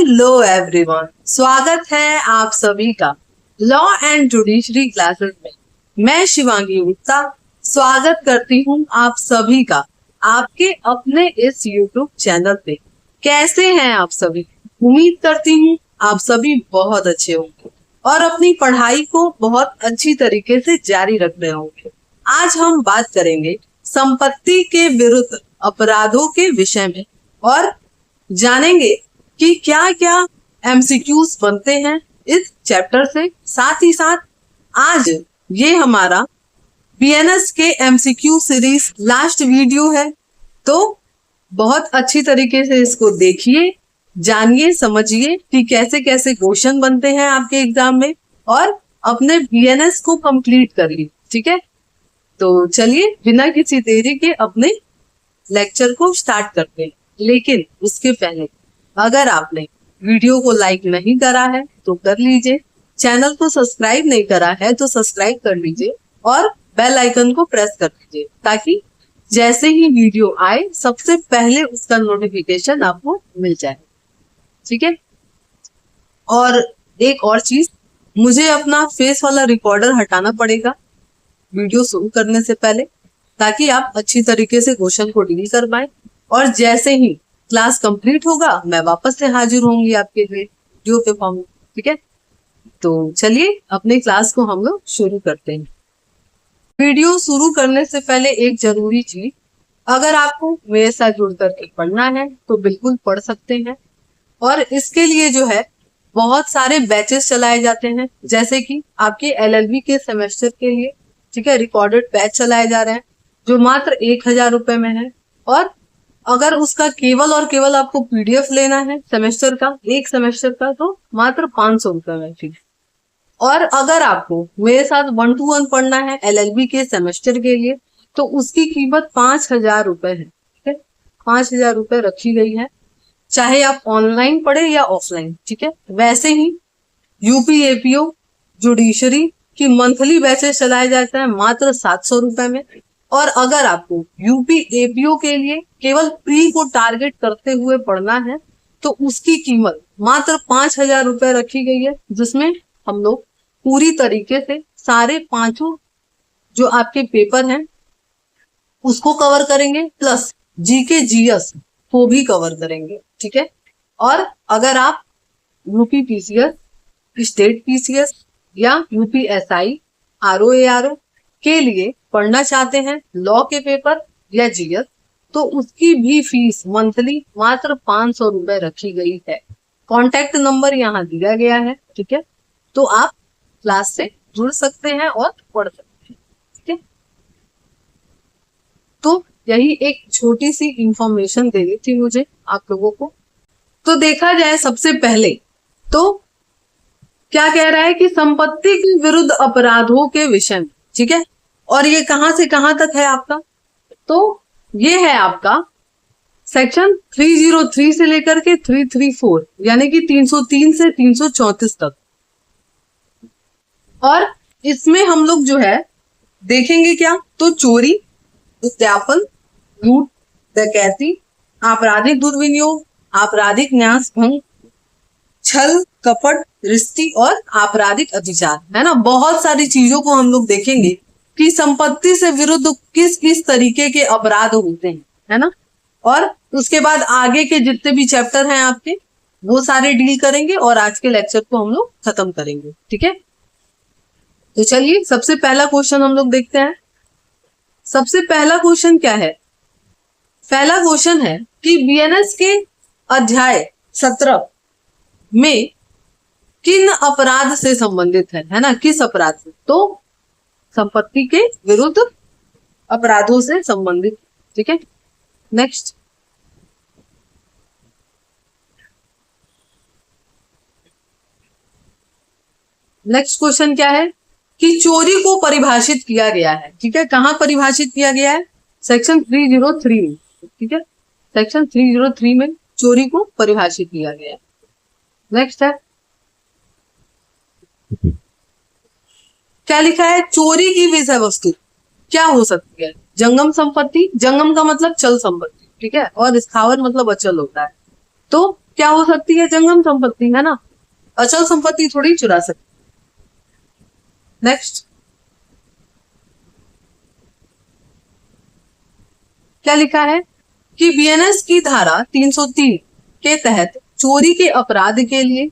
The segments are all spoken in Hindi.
हेलो एवरीवन, स्वागत है आप सभी का लॉ एंड जुडिशरी क्लासेस में। मैं शिवांगी गुप्ता स्वागत करती हूँ आप सभी का आपके अपने इस यूट्यूब चैनल पे। कैसे हैं आप सभी? उम्मीद करती हूँ आप सभी बहुत अच्छे होंगे और अपनी पढ़ाई को बहुत अच्छी तरीके से जारी रख रहे होंगे। आज हम बात करेंगे संपत्ति के विरुद्ध अपराधों के विषय में और जानेंगे कि क्या क्या एमसीक्यूज बनते हैं इस चैप्टर से। साथ ही साथ आज ये हमारा बीएनएस के एमसीक्यू सीरीज लास्ट वीडियो है, तो बहुत अच्छी तरीके से इसको देखिए, जानिए, समझिए कि कैसे कैसे क्वेश्चन बनते हैं आपके एग्जाम में और अपने बीएनएस को कंप्लीट करिए। ठीक है, तो चलिए बिना किसी देरी के अपने लेक्चर को स्टार्ट करते हैं। लेकिन उसके पहले अगर आपने वीडियो को लाइक नहीं करा है तो कर लीजिए, चैनल को सब्सक्राइब नहीं करा है तो सब्सक्राइब कर लीजिए और बेल आइकन को प्रेस कर लीजिए ताकि जैसे ही वीडियो आए सबसे पहले उसका नोटिफिकेशन आपको मिल जाए। ठीक है, और एक और चीज, मुझे अपना फेस वाला रिकॉर्डर हटाना पड़ेगा वीडियो शुरू करने से पहले ताकि आप अच्छी तरीके से क्वेश्चन को डील कर पाए। और जैसे ही क्लास कंप्लीट होगा मैं वापस से हाजिर होंगी आपके लिए वीडियो पे फॉर्म। ठीक है, तो चलिए अपने क्लास को हम लोग शुरू करते हैं। वीडियो शुरू करने से पहले एक जरूरी चीज, अगर आपको मेरे साथ जुड़ करके पढ़ना है तो बिल्कुल पढ़ सकते हैं। और इसके लिए जो है बहुत सारे बैचेस चलाए जाते हैं, जैसे कि आपके एलएलबी के सेमेस्टर के लिए, ठीक है, रिकॉर्डेड बैच चलाए जा रहे हैं जो मात्र 1000 रुपए में है। और अगर उसका केवल और केवल आपको पीडीएफ लेना है सेमेस्टर का, एक सेमेस्टर का, तो मात्र 500 रुपए में फीस। और अगर आपको मेरे साथ 1 to 1 पढ़ना है एलएलबी के सेमेस्टर के लिए तो उसकी कीमत 5000 रुपए है। ठीक है, 5000 रुपए रखी गई है, चाहे आप ऑनलाइन पढ़े या ऑफलाइन। ठीक है, वैसे ही यूपी एपीओ जुडिशरी की मंथली बैचेस चलाए जाते हैं मात्र 700 रुपए में। और अगर आपको यूपी एपीओ के लिए केवल प्री को टारगेट करते हुए पढ़ना है तो उसकी कीमत मात्र 5000 रुपए रखी गई है, जिसमें हम लोग पूरी तरीके से सारे 5 जो आपके पेपर हैं उसको कवर करेंगे, प्लस जीके जीएस को भी कवर करेंगे। ठीक है, और अगर आप यूपी पीसीएस, स्टेट पीसीएस या यूपी एसआई, आरओ के लिए पढ़ना चाहते हैं लॉ के पेपर या जीएस, तो उसकी भी फीस मंथली मात्र 500 रुपए रखी गई है। कॉन्टैक्ट नंबर यहाँ दिया गया है। ठीक है, तो आप क्लास से जुड़ सकते हैं और पढ़ सकते हैं। ठीक है, तो यही एक छोटी सी इंफॉर्मेशन देनी थी मुझे आप लोगों को। तो देखा जाए सबसे पहले तो क्या कह रहा है कि संपत्ति के विरुद्ध अपराधों के विषय में। ठीक है, और ये कहां से कहां तक है आपका, तो ये है आपका सेक्शन 303 से लेकर के 334, यानी कि 303 से 334 तक। और इसमें हम लोग जो है देखेंगे क्या, तो चोरी, उद्यापन, लूट, डकैती, आपराधिक दुर्विनियोग, आपराधिक न्यास भंग, छल, कपट, रिश्ती और आपराधिक अत्याचार, है ना। बहुत सारी चीजों को हम लोग देखेंगे कि संपत्ति से विरुद्ध किस किस तरीके के अपराध होते हैं, है ना। और उसके बाद आगे के जितने भी चैप्टर हैं आपके वो सारे डील करेंगे और आज के लेक्चर को हम लोग खत्म करेंगे। ठीक है, तो चलिए सबसे पहला क्वेश्चन हम लोग देखते हैं। सबसे पहला क्वेश्चन क्या है? पहला क्वेश्चन है कि बीएनएस के अध्याय 17 में किन अपराध से संबंधित है ना, किस अपराध से, तो संपत्ति के विरुद्ध अपराधों से संबंधित। ठीक है, नेक्स्ट क्वेश्चन क्या है कि चोरी को परिभाषित किया गया है। ठीक है, कहां परिभाषित किया गया है? सेक्शन 303 में। ठीक है, सेक्शन 303 में चोरी को परिभाषित किया गया है। नेक्स्ट है, क्या लिखा है? चोरी की विषय वस्तु क्या हो सकती है? जंगम संपत्ति, जंगम का मतलब चल संपत्ति, ठीक है, और स्थावर मतलब अचल होता है। तो क्या हो सकती है? जंगम संपत्ति, है ना, अचल संपत्ति थोड़ी चुरा सकती। नेक्स्ट, क्या लिखा है कि बीएनएस की धारा 303 के तहत चोरी के अपराध के लिए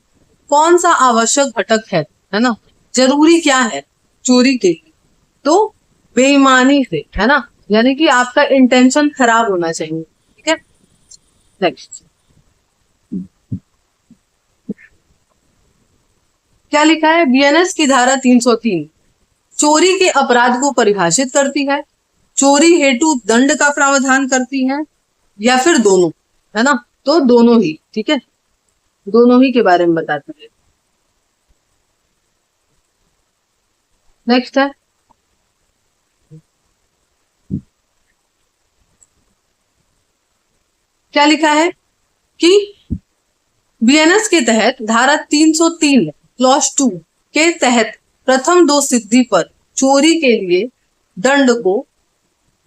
कौन सा आवश्यक घटक है ना, जरूरी क्या है चोरी के लिए? तो बेईमानी से, है ना, यानी कि आपका इंटेंशन खराब होना चाहिए। ठीक है, नेक्स्ट, क्या लिखा है? बीएनएस की धारा 303 चोरी के अपराध को परिभाषित करती है, चोरी हेतु दंड का प्रावधान करती है, या फिर दोनों, है ना, तो दोनों ही। ठीक है, दोनों ही के बारे में बताती है। नेक्स्ट है, क्या लिखा है कि बीएनएस के तहत धारा 303 क्लॉज 2 के तहत प्रथम दो सिद्धि पर चोरी के लिए दंड को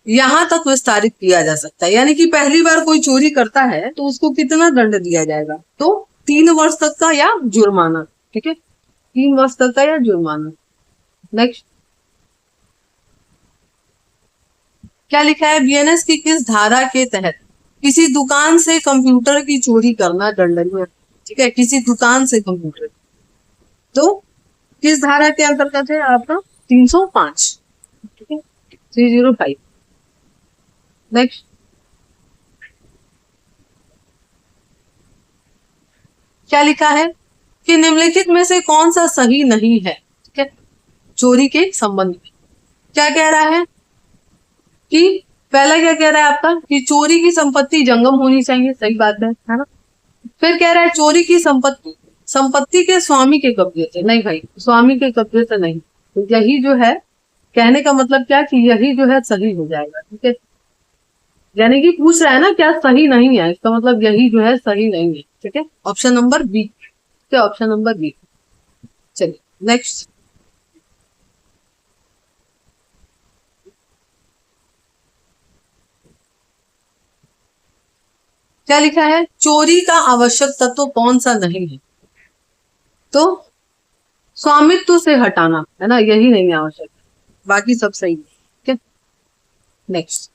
यहां तक विस्तारित किया जा सकता है, यानी कि पहली बार कोई चोरी करता है तो उसको कितना दंड दिया जाएगा? तो 3 वर्ष तक का या जुर्माना। ठीक है, 3 वर्ष तक का या जुर्माना। नेक्स्ट, क्या लिखा है? बीएनएस की किस धारा के तहत किसी दुकान से कंप्यूटर की चोरी करना दंडनीय? ठीक है, किसी दुकान से कंप्यूटर, तो किस धारा के अंतर्गत है आपका? 305। ठीक है, 305। नेक्स्ट, क्या लिखा है कि निम्नलिखित में से कौन सा सही नहीं है? ठीक है, चोरी के संबंध में क्या कह रहा है कि पहला क्या कह रहा है आपका कि चोरी की संपत्ति जंगम होनी चाहिए, सही बात है ना। फिर कह रहा है चोरी की संपत्ति संपत्ति के स्वामी के कब्जे से, नहीं भाई, स्वामी के कब्जे से नहीं। तो यही जो है कहने का मतलब क्या कि यही जो है सही हो जाएगा। ठीक है, यानी कि पूछ रहा है ना क्या सही नहीं है, इसका मतलब यही जो है सही नहीं है। ठीक है, ऑप्शन नंबर बी। क्या ऑप्शन नंबर बी। चलिए नेक्स्ट, क्या लिखा है? चोरी का आवश्यक तत्व कौन सा नहीं है? तो स्वामित्व से हटाना, है ना, यही नहीं आवश्यक, बाकी सब सही है। ठीक है, नेक्स्ट,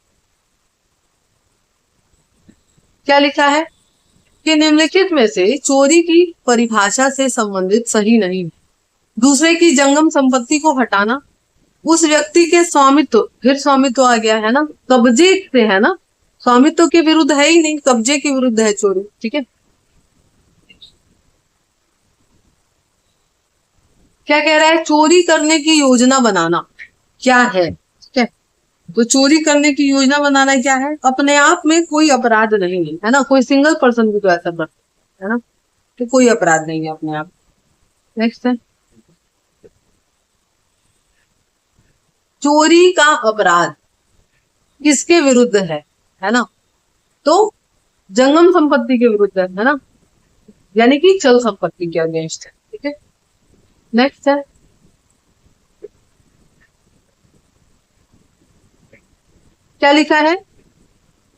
क्या लिखा है कि निम्नलिखित में से चोरी की परिभाषा से संबंधित सही नहीं है। दूसरे की जंगम संपत्ति को हटाना, उस व्यक्ति के स्वामित्व, फिर स्वामित्व आ गया है ना, कब्जे से, है ना, स्वामित्व के विरुद्ध है ही नहीं, कब्जे के विरुद्ध है चोरी। ठीक है, क्या कह रहा है? चोरी करने की योजना बनाना क्या है? ठीक है, तो चोरी करने की योजना बनाना क्या है? अपने आप में कोई अपराध नहीं है ना, कोई सिंगल पर्सन भी तो ऐसा करता है ना, तो कोई अपराध नहीं है अपने आप। नेक्स्ट है, चोरी का अपराध किसके विरुद्ध है ना, तो जंगम संपत्ति के विरुद्ध है ना, यानी कि चल संपत्ति के अगेंस्ट है। ठीक है, नेक्स्ट है, क्या लिखा है?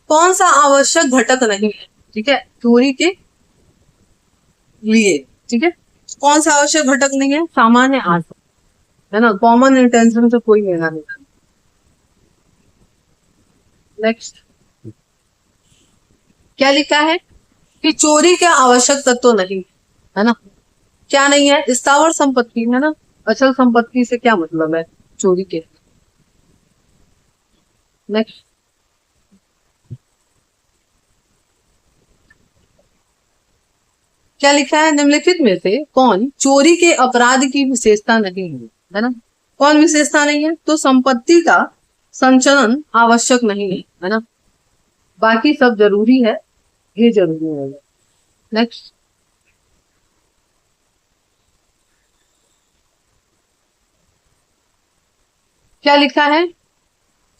कौन सा आवश्यक घटक नहीं है? ठीक है, चोरी के लिए। ठीक है, कौन सा आवश्यक घटक नहीं है? सामान्य आशा, है ना, कॉमन इंटेंशन से कोई लेना नहीं। नेक्स्ट, क्या लिखा है कि चोरी का आवश्यक तत्व नहीं है ना, क्या नहीं है? स्थावर संपत्ति, है ना, अचल संपत्ति से क्या मतलब है चोरी के? नेक्स्ट, क्या लिखा है? निम्नलिखित में से कौन चोरी के अपराध की विशेषता नहीं है ना, कौन विशेषता नहीं है? तो संपत्ति का संचलन आवश्यक नहीं है ना, बाकी सब जरूरी है, ये जरूरी है। नेक्स्ट, क्या लिखा है?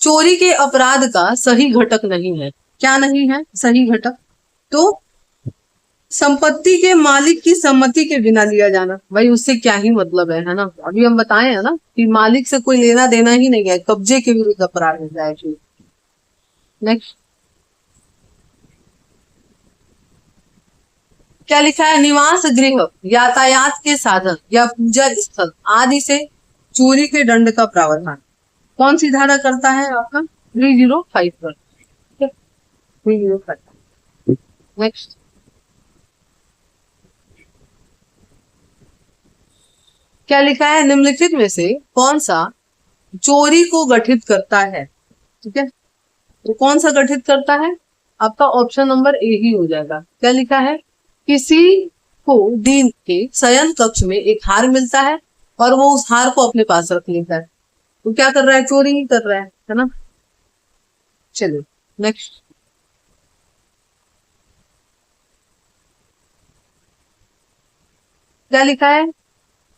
चोरी के अपराध का सही घटक नहीं है, क्या नहीं है सही घटक? तो संपत्ति के मालिक की सम्मति के बिना लिया जाना, भाई उससे क्या ही मतलब है ना, अभी हम बताए हैं ना कि मालिक से कोई लेना देना ही नहीं है, कब्जे के विरुद्ध अपराध हो जाए। नेक्स्ट, क्या लिखा है? निवास गृह, यातायात के साधन या पूजा स्थल आदि से चोरी के दंड का प्रावधान कौन सी धारा करता है? आपका 305 पर। 305। नेक्स्ट, क्या लिखा है? निम्नलिखित में से कौन सा चोरी को गठित करता है? ठीक है, तो कौन सा गठित करता है? आपका ऑप्शन नंबर ए ही हो जाएगा। क्या लिखा है? किसी को दिन के शयन कक्ष में एक हार मिलता है और वो उस हार को अपने पास रख लेता है, तो क्या कर रहा है? चोरी ही कर रहा है ना। चलिए नेक्स्ट, क्या लिखा है?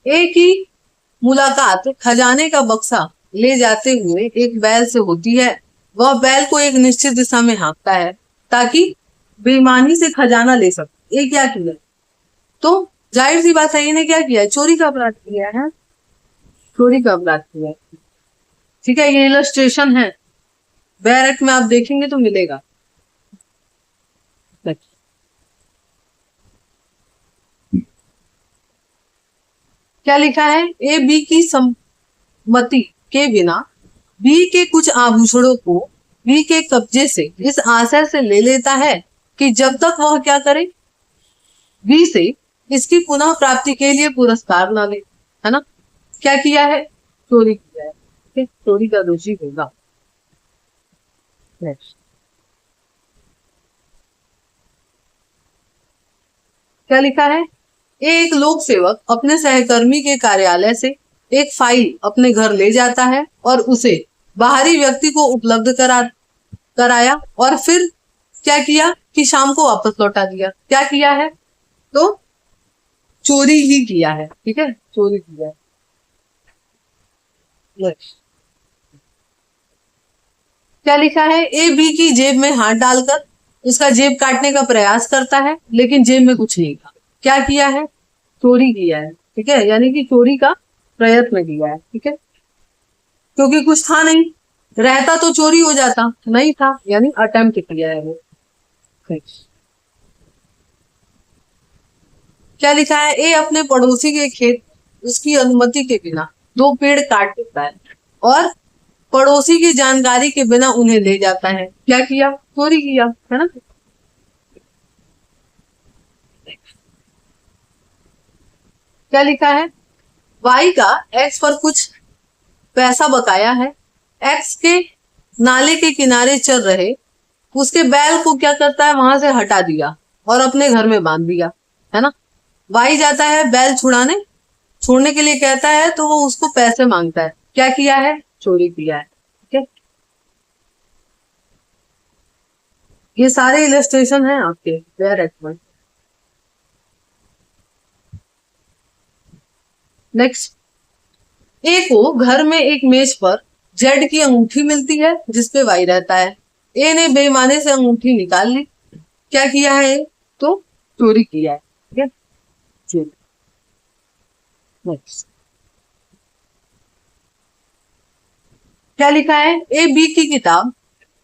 ए की मुलाकात खजाने का बक्सा ले जाते हुए एक बैल से होती है। वह बैल को एक निश्चित दिशा में हाँकता है ताकि बेईमानी से खजाना ले सके। ये क्या किया? तो जाहिर सी बात है, इन्हें क्या किया है? चोरी का अपराध किया है। चोरी का अपराध किया है। ठीक है, ये इलस्ट्रेशन है, बैरक में आप देखेंगे तो मिलेगा। क्या लिखा है? ए बी की सम्मति के बिना बी के कुछ आभूषणों को बी के कब्जे से इस आशय से ले लेता है कि जब तक वह क्या करे? बी से इसकी पुनः प्राप्ति के लिए पुरस्कार ना ले, है ना। क्या किया है? चोरी किया है। ठीक, चोरी का दोषी होगा। नेक्स्ट, क्या लिखा है? एक लोक सेवक अपने सहकर्मी के कार्यालय से एक फाइल अपने घर ले जाता है और उसे बाहरी व्यक्ति को उपलब्ध कराया और फिर क्या किया कि शाम को वापस लौटा दिया। क्या किया है? तो चोरी ही किया है। ठीक है, चोरी किया है। Next. क्या लिखा है? ए बी की जेब में हाथ डालकर उसका जेब काटने का प्रयास करता है लेकिन जेब में कुछ नहीं था। क्या किया है? चोरी किया है। ठीक है, यानी कि चोरी का प्रयत्न किया है। ठीक है, क्योंकि कुछ था नहीं, रहता तो चोरी हो जाता, नहीं था यानी अटेम्प्ट किया है वो। क्या लिखा है? ए अपने पड़ोसी के खेत उसकी अनुमति के बिना 2 पेड़ काट देता है और पड़ोसी की जानकारी के बिना उन्हें ले जाता है। क्या किया? चोरी किया, है ना। क्या लिखा है? वाई का एक्स पर कुछ पैसा बकाया है। एक्स के नाले के किनारे चल रहे उसके बैल को क्या करता है? वहां से हटा दिया और अपने घर में बांध दिया, है ना। वाई जाता है बैल छोड़ने के लिए कहता है तो वो उसको पैसे मांगता है। क्या किया है? चोरी किया है। ठीक है, ये सारे इलस्ट्रेशन हैं आपके वेयर एक्ट। नेक्स्ट, ए को घर में एक मेज पर जेड की अंगूठी मिलती है जिसपे वाई रहता है। ए ने बेईमानी से अंगूठी निकाल ली। क्या किया है? तो चोरी किया है। ठीक है, चोरी। नेक्स्ट, क्या लिखा है? ए बी की किताब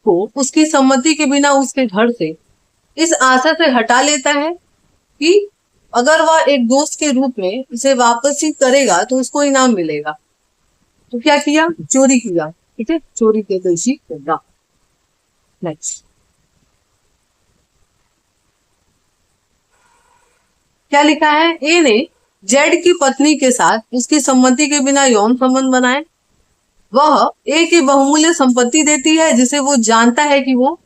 को उसकी सम्मति के बिना उसके घर से इस आशा से हटा लेता है कि अगर वह एक दोस्त के रूप में इसे वापसी करेगा तो उसको इनाम मिलेगा। तो क्या किया? चोरी किया। ठीक है, चोरी के दोषी होगा। नेक्स्ट, क्या लिखा है? ए ने जेड की पत्नी के साथ उसकी सम्मति के बिना यौन संबंध बनाए। वह ए की बहुमूल्य संपत्ति देती है जिसे वो जानता है कि वो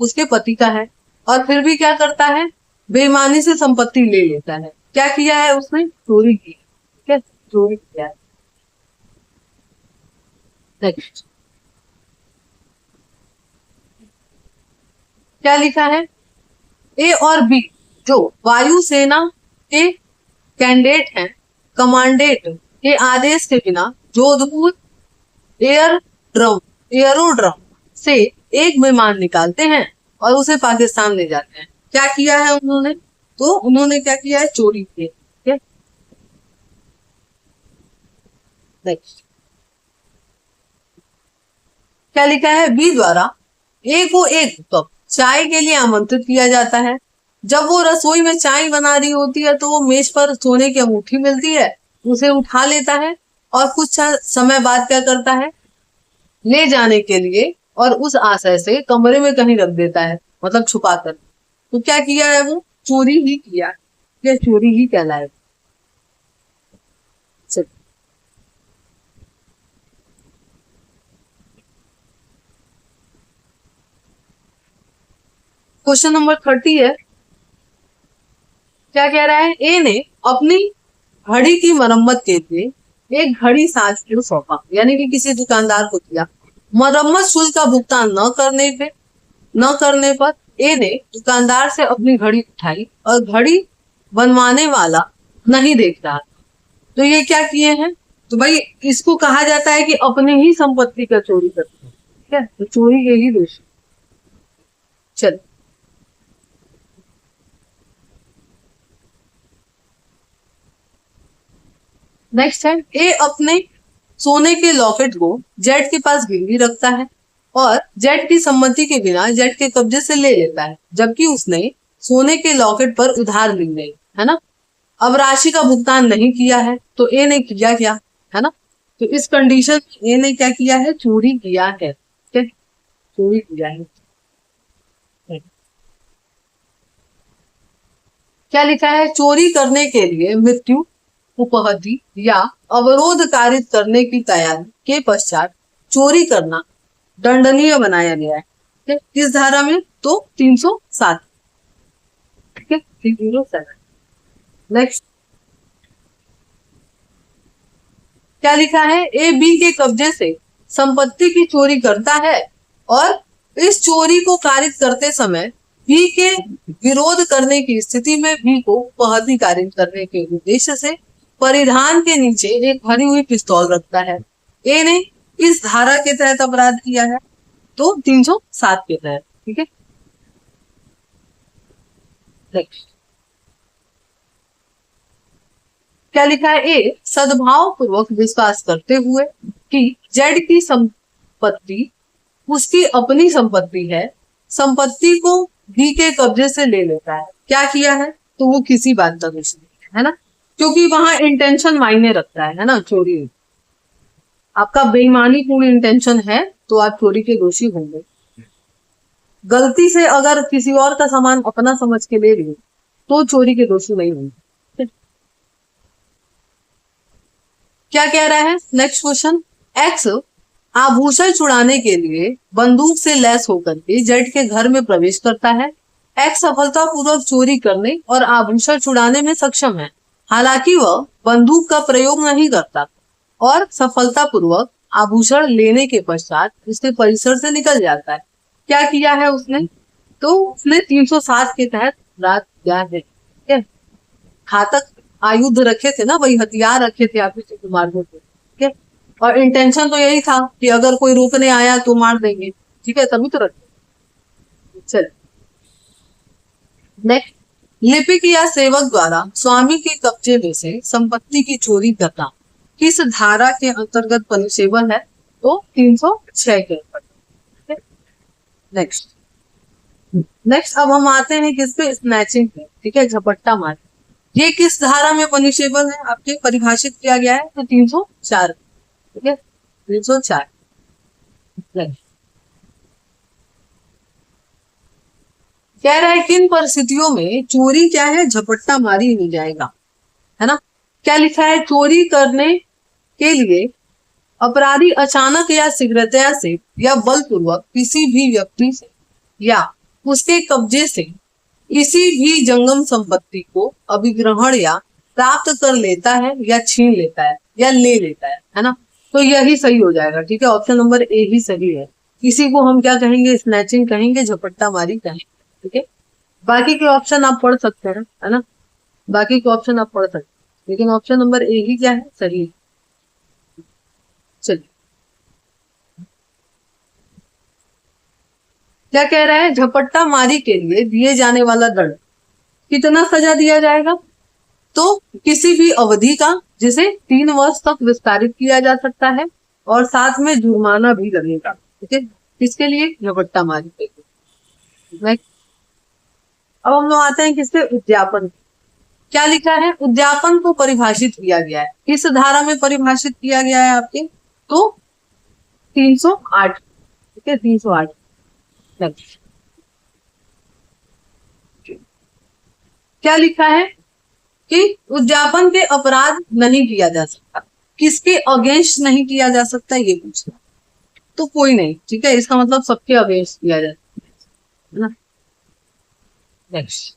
उसके पति का है और फिर भी क्या करता है? बेईमानी से संपत्ति ले लेता है। क्या किया है उसने? चोरी की। ठीक है, चोरी किया है। नेक्स्ट, क्या लिखा है? ए और बी जो वायुसेना के कैंडिडेट हैं, कमांडेट के आदेश के बिना जोधपुर एयर ड्रम एयरोड्रम से एक विमान निकालते हैं और उसे पाकिस्तान ले जाते हैं। क्या किया है उन्होंने? तो उन्होंने क्या किया है? चोरी की। ठीक है, नेक्स्ट, क्या लिखा है? बी द्वारा ए को एक कप चाय के लिए आमंत्रित किया जाता है। जब वो रसोई में चाय बना रही होती है तो वो मेज पर सोने की अंगूठी मिलती है, उसे उठा लेता है और कुछ समय बाद क्या करता है, ले जाने के लिए और उस आशय से कमरे में कहीं रख देता है, मतलब छुपा कर। तो क्या किया है वो, चोरी ही किया, ये चोरी ही कहलाए। क्वेश्चन नंबर 30 है, क्या कह रहा है, ए ने अपनी घड़ी की मरम्मत के लिए एक घड़ी साज को सौंपा, यानी कि किसी दुकानदार को दिया। मरम्मत शुल्क का भुगतान न करने पर ए ने दुकानदार से अपनी घड़ी उठाई और घड़ी बनवाने वाला नहीं देख रहा। तो ये क्या किए हैं, तो भाई इसको कहा जाता है कि अपनी ही संपत्ति का चोरी करते हैं, ठीक है, तो चोरी के ही दोषी। चल, नेक्स्ट है, ए अपने सोने के लॉकेट को जेड के पास गिरवी रखता है और जेड की सम्मति के बिना जेड के कब्जे से ले लेता है, जबकि उसने सोने के लॉकेट पर उधार ली नहीं है ना। अब राशि का भुगतान नहीं किया है, तो ए ने किया क्या, है ना। तो इस कंडीशन में ए ने क्या किया है, चोरी किया है, ठीक है, चोरी किया है। क्या लिखा है, चोरी करने के लिए मृत्यु, उपहति या अवरोध कारित करने की तैयारी के पश्चात चोरी करना दंडनीय बनाया गया है, ठीक है, किस धारा में, तो 307, ठीक है, 307। नेक्स्ट क्या लिखा है, ए बी के कब्जे से संपत्ति की चोरी करता है और इस चोरी को कारित करते समय बी के विरोध करने की स्थिति में बी को उपहति कारित करने के उद्देश्य से परिधान के नीचे एक भरी हुई पिस्तौल रखता है। ए ने इस धारा के तहत अपराध किया है, तो 307 के तहत, ठीक है। नेक्स्ट क्या लिखा है, ए सद्भाव पूर्वक विश्वास करते हुए कि जेड की संपत्ति उसकी अपनी संपत्ति है, संपत्ति को बी के कब्जे से ले लेता है। क्या किया है, तो वो किसी बात का दोषी नहीं है ना, क्योंकि वहां इंटेंशन मायने रखता है ना। चोरी आपका बेईमानी पूर्ण इंटेंशन है तो आप चोरी के दोषी होंगे। गलती से अगर किसी और का सामान अपना समझ के ले लिए तो चोरी के दोषी नहीं होंगे। क्या कह रहा है, नेक्स्ट क्वेश्चन, एक्स आभूषण छुड़ाने के लिए बंदूक से लैस होकर के जेड के घर में प्रवेश करता है। एक्स सफलतापूर्वक चोरी करने और आभूषण छुड़ाने में सक्षम है, हालांकि वह बंदूक का प्रयोग नहीं करता और सफलतापूर्वक आभूषण लेने के पश्चात उसके परिसर से निकल जाता है। क्या किया है उसने, तो उसने 307 के तहत अपराध किया है, ठीक है। घातक आयुध रखे थे ना, वही हथियार रखे थे आप किसी को मारने के, ठीक है, और इंटेंशन तो यही था कि अगर कोई रोकने आया तो मार देंगे, ठीक है, तभी तो रखे। चल, नेक्स्ट, लिपिक या सेवक द्वारा स्वामी के कब्जे में से संपत्ति की चोरी करना किस धारा के अंतर्गत परिसेवन है, तो 306 के अंतर्गत। नेक्स्ट नेक्स्ट अब हम आते हैं किस पे, स्नैचिंग पे, ठीक है, झपट्टा मार। ये किस धारा में पनिशेबल है, आपके परिभाषित किया गया है, तो 304, ठीक है, 304। कह रहा है किन परिस्थितियों में चोरी क्या है, झपट्टा मारी नहीं जाएगा, है ना। क्या लिखा है, चोरी करने के लिए अपराधी अचानक या शीघ्रतया से या बलपूर्वक किसी भी व्यक्ति से या उसके कब्जे से किसी भी जंगम संपत्ति को अभिग्रहण या प्राप्त कर लेता है या छीन लेता है या ले लेता है ना। तो यही सही हो जाएगा, ठीक है, ऑप्शन नंबर ए ही सही है। इसी को हम क्या कहेंगे, स्नैचिंग कहेंगे, झपट्टा मारी कहेंगे, ठीक है। बाकी के ऑप्शन आप पढ़ सकते हैं, है ना, बाकी के ऑप्शन आप पढ़ सकते हैं, लेकिन ऑप्शन नंबर ए ही क्या है, सही है। चलिए, क्या कह रहा है, झपट्टा मारी के लिए दिए जाने वाला दंड कितना सजा दिया जाएगा, तो किसी भी अवधि का जिसे 3 वर्ष तक विस्तारित किया जा सकता है और साथ में जुर्माना भी लगेगा, ठीक है, किसके लिए, झपट्टा मारी के लिए। अब हम लोग आते हैं किसपे, उद्यापन। क्या लिखा है, उद्यापन को परिभाषित किया गया है, किस धारा में परिभाषित किया गया है आपके, तो 308, ठीक है 308। क्या लिखा है कि उद्यापन के अपराध नहीं किया जा सकता, किसके अगेंस्ट नहीं किया जा सकता ये पूछना, तो कोई नहीं, ठीक है, इसका मतलब सबके अगेंस्ट किया जा सकता है ना। नेक्स्ट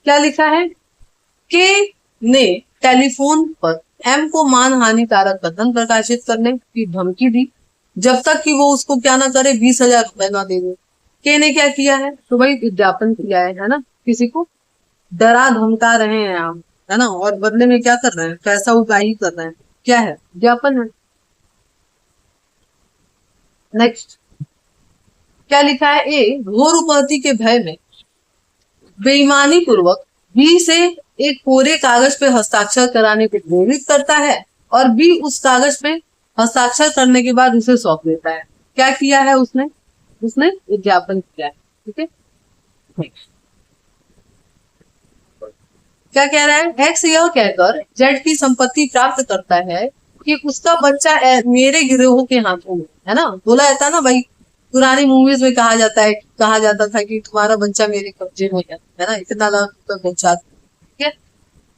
क्या लिखा है, के ने टेलीफोन पर एम को मान हानिकारक कथन प्रकाशित करने की धमकी दी जब तक कि वो उसको क्या ना करे, 20,000 रुपए ना दे दे। के ने क्या किया है, तो भाई विज्ञापन किया है ना, किसी को डरा धमका रहे हैं आप, है ना, और बदले में क्या कर रहे हैं, पैसा उगाही कर रहे हैं, क्या है, विज्ञापन है। नेक्स्ट क्या लिखा है, ए घोर उपहति के भय में बेईमानी पूर्वक बी से एक कोरे कागज पे हस्ताक्षर कराने को प्रेरित करता है और बी उस कागज पे हस्ताक्षर करने के बाद उसे सौंप देता है। क्या किया है उसने, उसने विज्ञापन किया है, ठीक है। क्या कह रहा है, एक्स यह कहकर जेड की संपत्ति प्राप्त करता है कि उसका बच्चा मेरे गिरोह के हाथों में, है ना, बोला जाता है ना भाई, पुरानी मूवीज में कहा जाता है, कहा जाता था कि तुम्हारा बच्चा मेरे कब्जे में है ना, इतना लाख रुपए पहुंचा, ठीक है।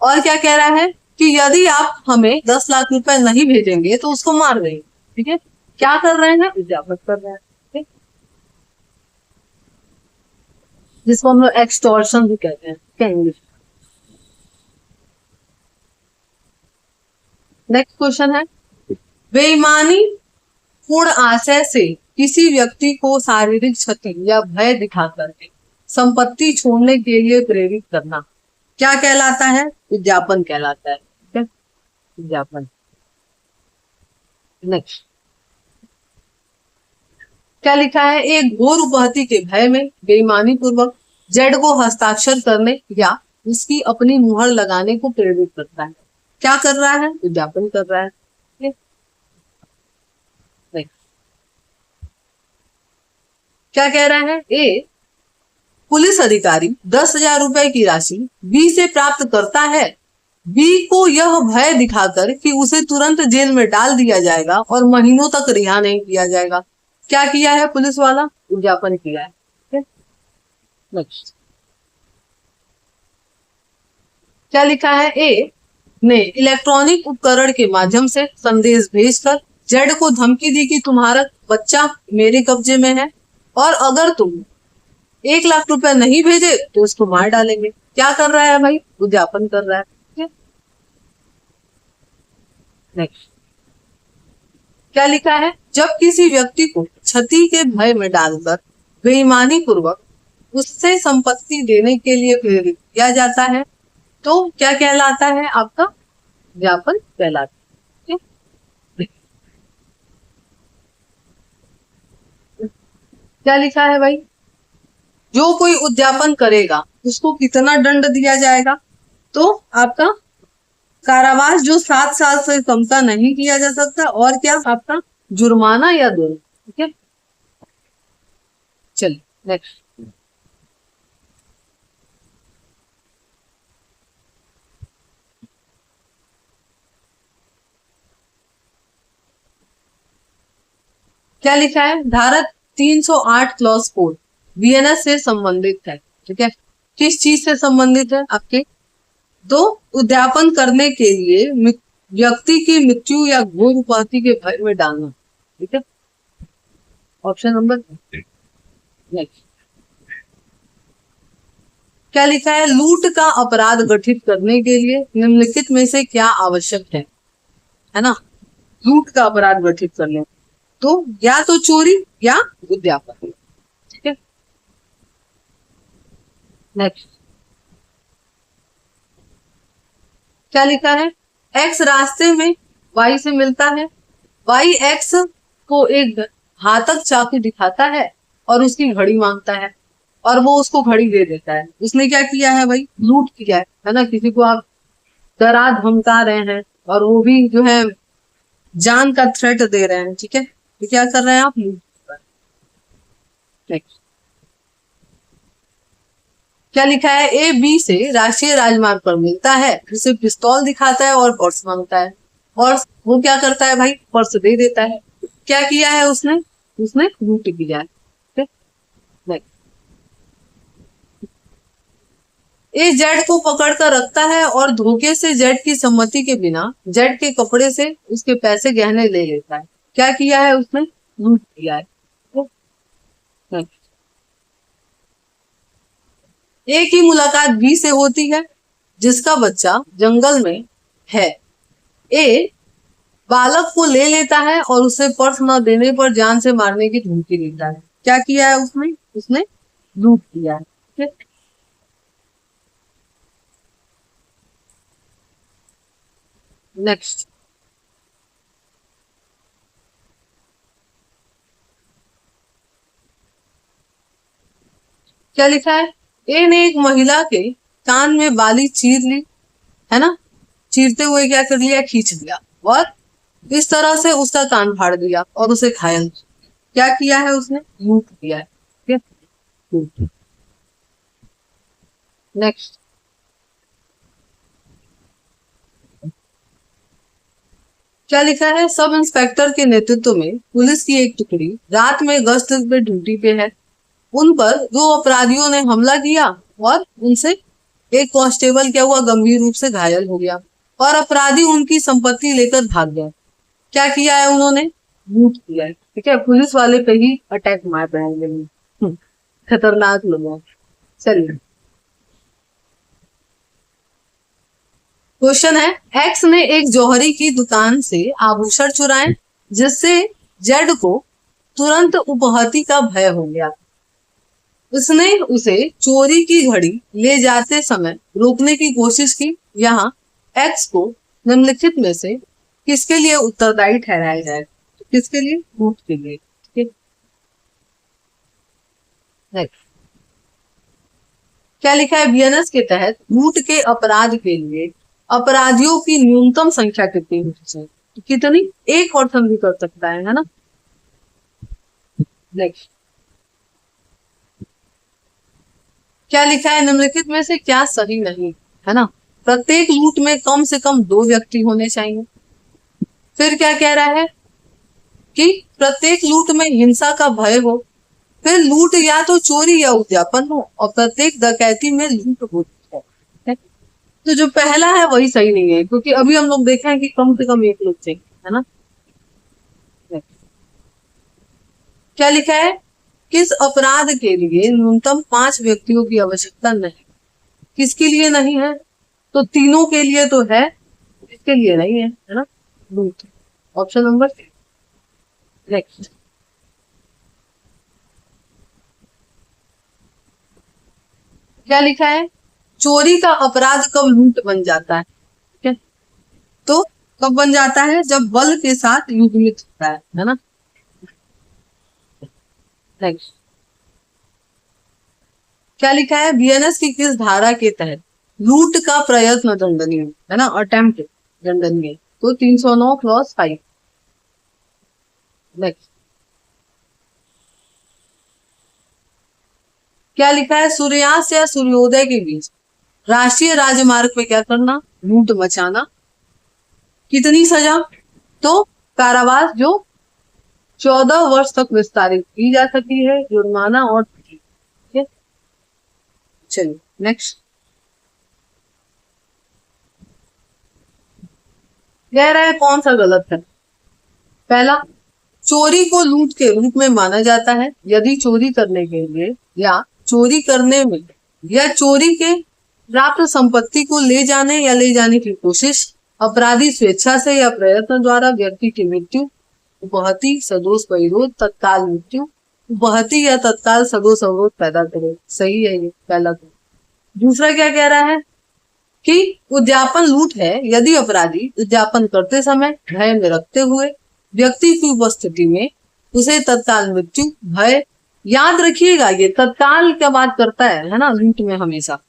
और क्या कह रहा है कि यदि आप हमें 10 लाख रुपए नहीं भेजेंगे तो उसको मार देंगे, ठीक है। क्या कर रहे हैं, विज्ञापन कर रहे हैं, ठीक है? जिसको हम लोग एक्सटॉर्शन भी कहते हैं, क्या इंग्लिश। नेक्स्ट क्वेश्चन है, बेईमानी पूर्ण आशय से किसी व्यक्ति को शारीरिक क्षति या भय दिखाकर के संपत्ति छोड़ने के लिए प्रेरित करना क्या कहलाता है, विज्ञापन कहलाता है, ठीक है, विज्ञापन। नेक्स्ट क्या लिखा है, एक घोर उपहति के भय में बेईमानी पूर्वक जेड को हस्ताक्षर करने या उसकी अपनी मुहर लगाने को प्रेरित करता है। क्या कर रहा है, विज्ञापन कर रहा है, ठीक है। क्या कह रहा है, ए पुलिस अधिकारी 10,000 रुपए की राशि बी से प्राप्त करता है, बी को यह भय दिखाकर कि उसे तुरंत जेल में डाल दिया जाएगा और महीनों तक रिहा नहीं किया जाएगा। क्या किया है पुलिस वाला, विज्ञापन किया है, ठीक है। नेक्स्ट क्या लिखा है, ए ने इलेक्ट्रॉनिक उपकरण के माध्यम से संदेश भेजकर जेड को धमकी दी कि तुम्हारा बच्चा मेरे कब्जे में है और अगर तुम 1 लाख रुपए नहीं भेजे तो उसको मार डालेंगे। क्या कर रहा है भाई, विज्ञापन कर रहा है, ठीक है। नेक्स्ट क्या लिखा है, जब किसी व्यक्ति को क्षति के भय में डालकर बेईमानी पूर्वक उससे संपत्ति देने के लिए प्रेरित किया जाता है तो क्या कहलाता है, आपका विज्ञापन कहलाता है, ठीक है। क्या लिखा है भाई, जो कोई उद्यापन करेगा उसको कितना दंड दिया जाएगा, तो आपका कारावास जो 7 साल से कम का नहीं किया जा सकता, और क्या आपका जुर्माना या दोनों, ठीक है। चलिए नेक्स्ट क्या लिखा है, धारा 308 क्लॉज 4 बीएनएस से संबंधित है, ठीक है। किस चीज से संबंधित है, आपके दो उद्यापन करने के लिए व्यक्ति की मृत्यु या घोर उपाधि के भय में डालना, ठीक है। ऑप्शन नंबर नेक्स्ट क्या लिखा है, लूट का अपराध गठित करने के लिए निम्नलिखित में से क्या आवश्यक है ना, लूट का अपराध गठित करने तो या तो चोरी या उद्यापन, ठीक है। नेक्स्ट क्या लिखा है, एक्स रास्ते में वाई से मिलता है, वाई एक्स को एक घातक चाकू दिखाता है और उसकी घड़ी मांगता है और वो उसको घड़ी दे देता है। उसने क्या किया है भाई, लूट किया है ना, किसी को आप डरा धमका रहे हैं और वो भी जो है जान का थ्रेट दे रहे हैं, ठीक है, तो क्या कर रहे हैं आप, लूट कर रहे हैं। नेक्स्ट क्या लिखा है, ए बी से राष्ट्रीय राजमार्ग पर मिलता है, उसे पिस्तौल दिखाता है और पर्स मांगता है, और वो क्या करता है भाई, पर्स दे देता है। क्या किया है उसने, उसने लूट किया है। ए जेड को पकड़ कर रखता है और धोखे से जेड की सम्मति के बिना जेड के कपड़े से उसके पैसे गहने ले लेता है। क्या किया है उसने, लूट किया है। ए की मुलाकात बी से होती है जिसका बच्चा जंगल में है। ए बालक को ले लेता है और उसे पर्स न देने पर जान से मारने की धमकी देता है। क्या किया है उसने, उसने लूट किया है। नेक्स्ट, क्या लिखा है, ए ने एक महिला के कान में बाली चीर ली, है ना, चीरते हुए क्या कर लिया, खींच लिया, और इस तरह से उसका कान फाड़ दिया और उसे घायल। क्या किया है उसने, लूट किया है। ठीक है, नेक्स्ट, क्या लिखा है, सब इंस्पेक्टर के नेतृत्व में पुलिस की एक टुकड़ी रात में गश्त पे ड्यूटी पे है। उन पर दो अपराधियों ने हमला किया और उनसे एक कांस्टेबल क्या हुआ, गंभीर रूप से घायल हो गया, और अपराधी उनकी संपत्ति लेकर भाग गए। क्या किया है उन्होंने, लूट किया है। ठीक है, पुलिस वाले पे ही अटैक मार रहे हैं, खतरनाक लोग हैं। चलिए, क्वेश्चन है, एक्स ने एक जौहरी की दुकान से आभूषण चुराए जिससे जेड को तुरंत उपहति का भय हो गया। उसने उसे चोरी की घड़ी ले जाते समय रोकने की कोशिश की। यहाँ एक्स को निम्नलिखित में से किसके लिए उत्तरदायी ठहराया जाए, किसके लिए, लूट के लिए। ठीक है, नेक्स्ट, क्या लिखा है, बीएनएस के तहत लूट के अपराध के लिए अपराधियों की न्यूनतम संख्या कितनी होनी चाहिए, कितनी, एक पर्सन भी कर सकता है ना। नेक्स्ट, क्या लिखा है, निम्नलिखित में से क्या सही नहीं, है ना, प्रत्येक लूट में कम से कम 2 व्यक्ति होने चाहिए। फिर क्या कह रहा है कि प्रत्येक लूट में हिंसा का भय हो, फिर लूट या तो चोरी या उद्यापन हो, और प्रत्येक डकैती में लूट होती है। तो जो पहला है वही सही नहीं है, क्योंकि अभी हम लोग देखे हैं कि कम से कम एक लोग चाहिए, है ना। क्या लिखा है, किस अपराध के लिए न्यूनतम 5 व्यक्तियों की आवश्यकता नहीं, किसके लिए नहीं है, तो तीनों के लिए तो है, इसके लिए नहीं है ना, लूट। Option number 3। नेक्स्ट, क्या लिखा है, चोरी का अपराध कब लूट बन जाता है, ठीक है, तो कब बन जाता है, जब बल के साथ युग्मित होता है ना। नेक्स्ट, क्या लिखा है, बीएनएस की किस धारा के तहत लूट का प्रयत्न दंडनीय है ना, अटेम्प्ट दंडनीय, तो 309 क्लॉज 5। नेक्स्ट, क्या लिखा है, सूर्यास्त या सूर्योदय के बीच राष्ट्रीय राजमार्ग पे क्या करना, लूट मचाना, कितनी सजा, तो कारावास जो 14 वर्ष तक विस्तारित की जा सकती है, जुर्माना और, ठीक है। चलिए नेक्स्ट, कह रहा है कौन सा गलत है। पहला, चोरी को लूट के रूप में माना जाता है यदि चोरी करने के लिए या चोरी करने में या चोरी के प्राप्त संपत्ति को ले जाने या ले जाने की कोशिश अपराधी स्वेच्छा से या प्रयत्न द्वारा व्यक्ति की मृत्यु, उपहति, सदोष विरोध, तत्काल मृत्यु, उपहति या तत्काल सदोष अवरोध पैदा करे। सही है ये पहला। तो दूसरा क्या कह रहा है कि उद्यापन लूट है यदि अपराधी उद्यापन करते समय भय में रखते हुए व्यक्ति की उपस्थिति में उसे तत्काल मृत्यु, भय, याद रखिएगा ये तत्काल क्या बात करता है ना, लूट में हमेशा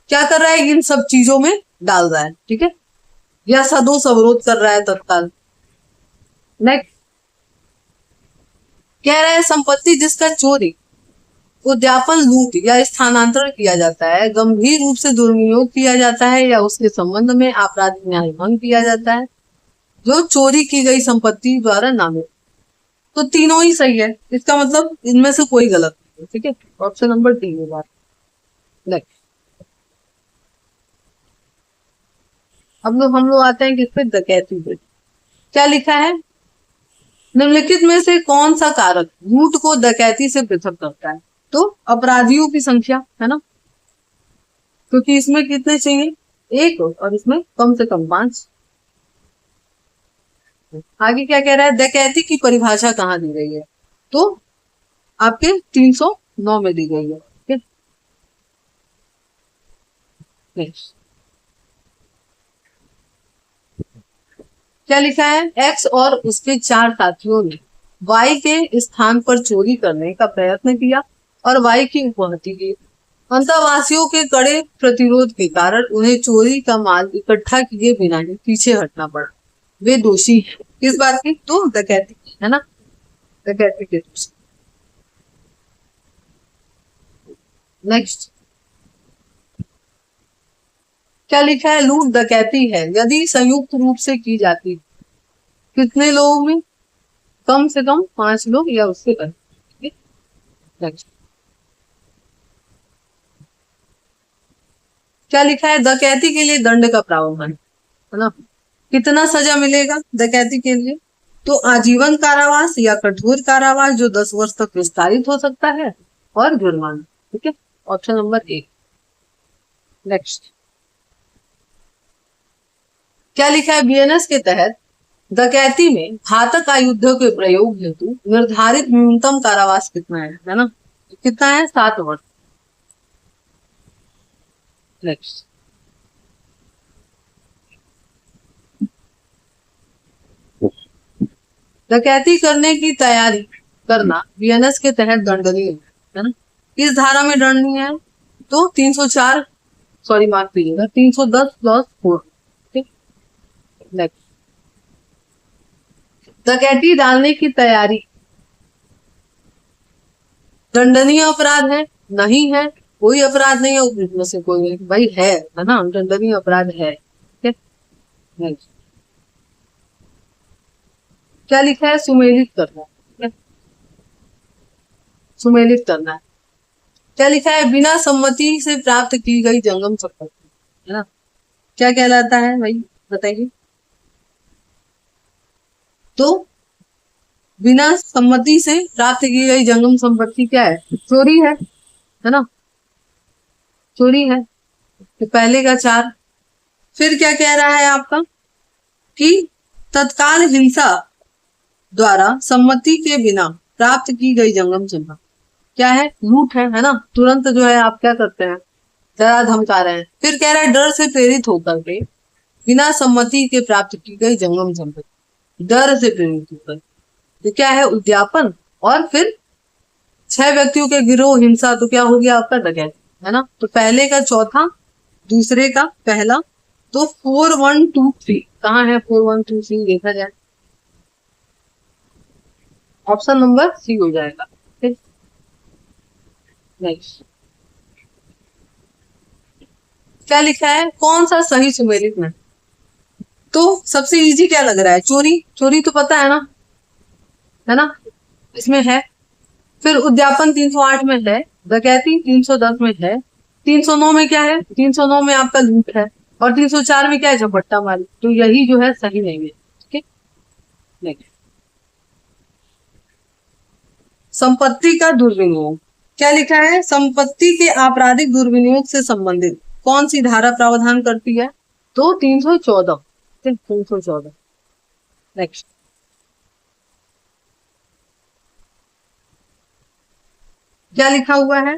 क्या कर रहा है, इन सब चीजों में डाल रहा है, ठीक है, या सदोष अवरोध कर रहा है तत्काल। नेक्स्ट, कह रहा है संपत्ति जिसका चोरी उद्यापन, लूट या स्थानांतरण किया जाता है, गंभीर रूप से दुर्विनियोग किया जाता है या उसके संबंध में आपराधिक न्याय भंग किया जाता है, जो चोरी की गई संपत्ति द्वारा नामित। तो तीनों ही सही है, इसका मतलब इनमें से कोई गलत नहीं है। ठीक है, ऑप्शन नंबर डी होगा। नेक्स्ट, अब हम लोग आते हैं किस पे, डकैती पे। क्या लिखा है, निम्नलिखित में से कौन सा कारक लूट को डकैती से पृथक करता है? तो अपराधियों की संख्या है ना, क्योंकि इसमें कितने चाहिए, एक, और इसमें कम से कम 5। आगे क्या कह रहा है, डकैती की परिभाषा कहाँ दी गई है? तो आपके 309 में दी गई है। ठीक है, क्या लिखा है, एक्स और उसके 4 साथियों ने वाई के स्थान पर चोरी करने का प्रयत्न किया और वाई की उपहति की। अंतरवासियों के कड़े प्रतिरोध के कारण उन्हें चोरी का माल इकट्ठा किए बिना ही पीछे हटना पड़ा। वे दोषी हैं किस बात की? तो डकैती की, है ना, डकैती के दोषी। नेक्स्ट, क्या लिखा है, लूट डकैती है यदि संयुक्त रूप से की जाती है। कितने लोगों में? कम से कम 5 लोग या उससे अधिक। नेक्स्ट, क्या लिखा है, डकैती के लिए दंड का प्रावधान है ना, कितना सजा मिलेगा डकैती के लिए? तो आजीवन कारावास या कठोर कारावास जो 10 वर्ष तक विस्तारित हो सकता है, और जुर्माना। ठीक है, ऑप्शन नंबर 1। नेक्स्ट, क्या लिखा है, बीएनएस के तहत डकैती में घातक आयुधों के प्रयोग हेतु निर्धारित न्यूनतम कारावास कितना है ना, कितना है, 7 वर्ष। नेक्स्ट, डकैती करने की तैयारी करना बीएनएस के तहत दंडनीय है ना, किस धारा में दंडनीय है? तो 304, सॉरी माफ कीजिएगा, 310+4। ठीक, नेक्स्ट, डकैती डालने की तैयारी दंडनीय अपराध है? नहीं है, कोई अपराध नहीं है उसमें से, कोई भाई है ना, दंडनीय अपराध है। ठीक है, नेक्स्ट, क्या लिखा है, सुमेलित करना, सुमेलित करना। क्या लिखा है, बिना सम्मति से प्राप्त की गई जंगम संपत्ति, है ना, क्या कहलाता है भाई, बताइए? तो बिना सम्मति से प्राप्त की गई जंगम संपत्ति क्या है? चोरी है ना, चोरी है। तो पहले का 4। फिर क्या कह रहा है आपका, कि तत्काल हिंसा द्वारा सम्मति के बिना प्राप्त की गई जंगम संपत्ति क्या है? लूट है ना, तुरंत जो है आप क्या करते हैं, डरा धमका रहे हैं। फिर कह रहा है डर से प्रेरित होकर के बिना सम्मति के प्राप्त की गई जंगम संपत्ति, डर से प्रेरित होकर, तो क्या है, उद्यापन। और फिर 6 व्यक्तियों के गिरोह हिंसा, तो क्या हो गया आपका, डकैती, है ना। तो पहले का चौथा, दूसरे का पहला, तो 4 1 2 3 कहाँ है, 4 1 2 3 देखा जाए, ऑप्शन नंबर सी हो जाएगा। ठीक, नेक्स्ट, क्या लिखा है, कौन सा सही सुमेलित में? तो सबसे इजी क्या लग रहा है, चोरी, चोरी तो पता है ना, इसमें है। फिर उद्यापन 308 में है, डकैती 310 में है, 309 में क्या है, 309 में आपका लूट है, और 304 में क्या है, झपट्टा मारी। तो यही जो है सही नहीं है। ठीक है, नेक्स्ट, संपत्ति का दुर्विनियोग। क्या लिखा है, संपत्ति के आपराधिक दुर्विनियोग से संबंधित कौन सी धारा प्रावधान करती है? तो 314। 314। नेक्स्ट, क्या लिखा हुआ है,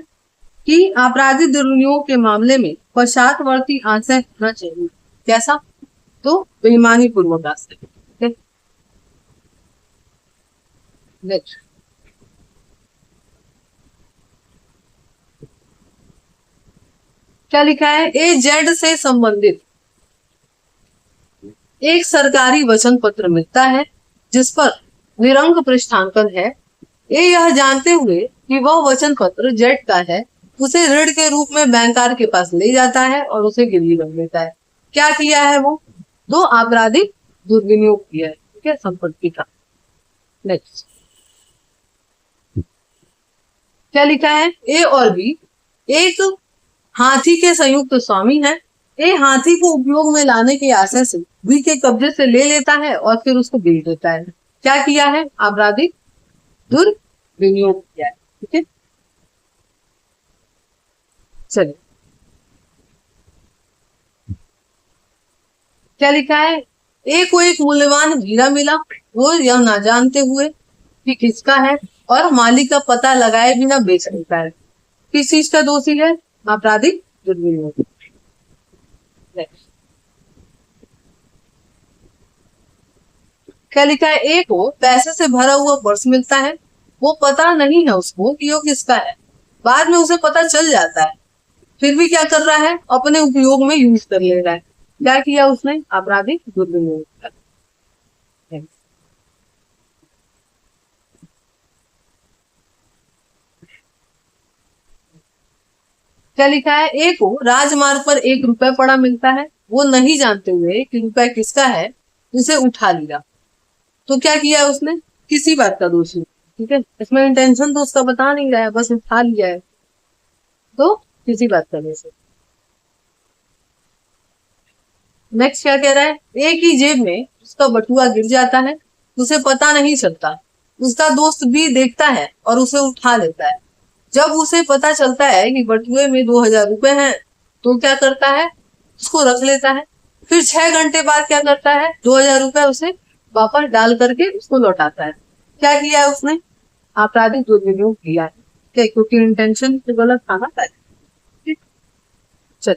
कि आपराधिक दुर्विनियोग के मामले में पश्चातवर्ती आशय होना चाहिए। कैसा? तो बेईमानी पूर्वक आशय। नेक्स्ट, क्या लिखा है, ए जेड से संबंधित एक सरकारी वचन पत्र मिलता है जिस पर निरंक पृष्ठांकन है। ये यह जानते हुए कि वह वचन पत्र जेड का है, उसे ऋण के रूप में बैंकर के पास ले जाता है और उसे गिरवी रख देता है। क्या किया है वो? दो आपराधिक दुर्विनियोग किया है, ठीक है, संपत्ति का। नेक्स्ट क्या लिखा है? ए और बी एक हाथी के संयुक्त स्वामी है। ए हाथी को उपयोग में लाने के आशय से बी के कब्जे से ले लेता है और फिर उसको बेच देता है। क्या किया है? आपराधिक दुर्विनियोग किया है, ठीक है। चलिए क्या लिखा है? ए को एक मूल्यवान हीरा मिला, वो यह ना जानते हुए कि किसका है और मालिक का पता लगाए बिना बेच देता है। किस चीज का दोषी है? आपराधिक दुर्विनियोग। Next. क्या लिखा है? ए को पैसे से भरा हुआ पर्स मिलता है, वो पता नहीं है उसको कि वो किसका है। बाद में उसे पता चल जाता है, फिर भी क्या कर रहा है? अपने उपयोग में यूज कर ले रहा है। क्या किया उसने? आपराधिक दुर्विनियोग। क्या लिखा है? ए को राजमार्ग पर 1 रुपया पड़ा मिलता है, वो नहीं जानते हुए कि रुपया किसका है उसे उठा लिया। तो क्या किया उसने? किसी बात का दोषी, ठीक है। इसमें इंटेंशन तो उसका बता नहीं रहा है, बस उठा लिया है, तो किसी बात का दोषी। नेक्स्ट क्या कह रहा है? ए की जेब में उसका बटुआ गिर जाता है, उसे पता नहीं चलता, उसका दोस्त भी देखता है और उसे उठा लेता है। जब उसे पता चलता है कि बटुए में 2000 रुपए हैं, तो क्या करता है? उसको रख लेता है। फिर 6 घंटे बाद क्या करता है? 2000 रुपए उसे वापस डाल करके उसको लौटाता है। क्या किया है उसने? आपराधिक दुर्विनियोग किया है, क्या? क्योंकि इंटेंशन तो गलत था ना। ठीक, चल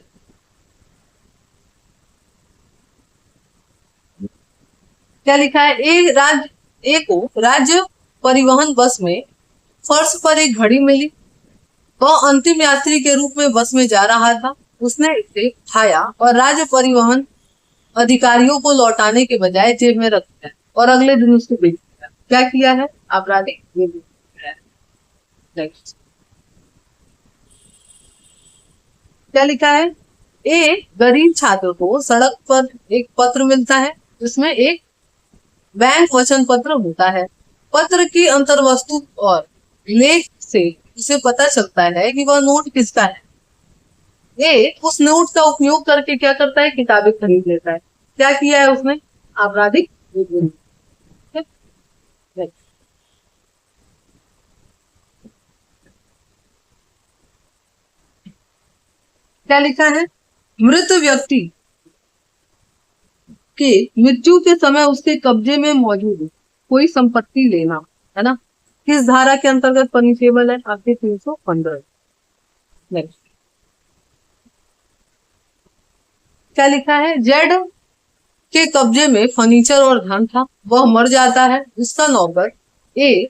क्या लिखा है? ए को राज्य परिवहन बस में फर्श पर एक घड़ी मिली, वह अंतिम यात्री के रूप में बस में जा रहा था। उसने इसे उठाया और राज्य परिवहन अधिकारियों को लौटाने के बजाय जेब में रख दिया और अगले दिन उसको बेच दिया। क्या किया है? आपराधिक दुर्व्यवहार। नेक्स्ट क्या लिखा है? एक गरीब छात्र को सड़क पर एक पत्र मिलता है, जिसमें एक बैंक वचन पत्र होता है। पत्र की अंतर्वस्तु और लेख से उसे पता चलता है कि वह नोट किसका है। ये उस नोट का उपयोग करके क्या करता है? किताबें खरीद लेता है। क्या किया है उसने? आपराधिक बुद्धिमत्ता। ठीक है? क्या लिखा है? मृत व्यक्ति के मृत्यु के समय उसके कब्जे में मौजूद कोई संपत्ति लेना, है ना, किस धारा के अंतर्गत पनिशेबल है? आपके 315। नेक्स्ट क्या लिखा है? जेड के कब्जे में फर्नीचर और धन था, वह मर जाता है। उसका नौकर ए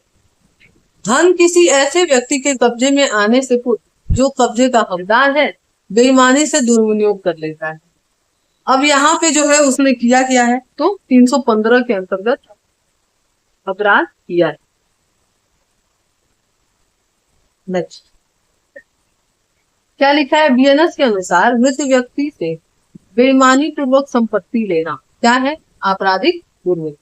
धन किसी ऐसे व्यक्ति के कब्जे में आने से पूर्व जो कब्जे का हकदार है बेईमानी से दुर्विनियोग कर लेता है। अब यहाँ पे जो है उसने किया क्या है? तो 315 के अंतर्गत अपराध किया है। नेक्स्ट क्या लिखा है? बीएनएस के अनुसार मृत व्यक्ति से बेईमानी पूर्वक संपत्ति लेना क्या है? आपराधिक दुर्विनियोग।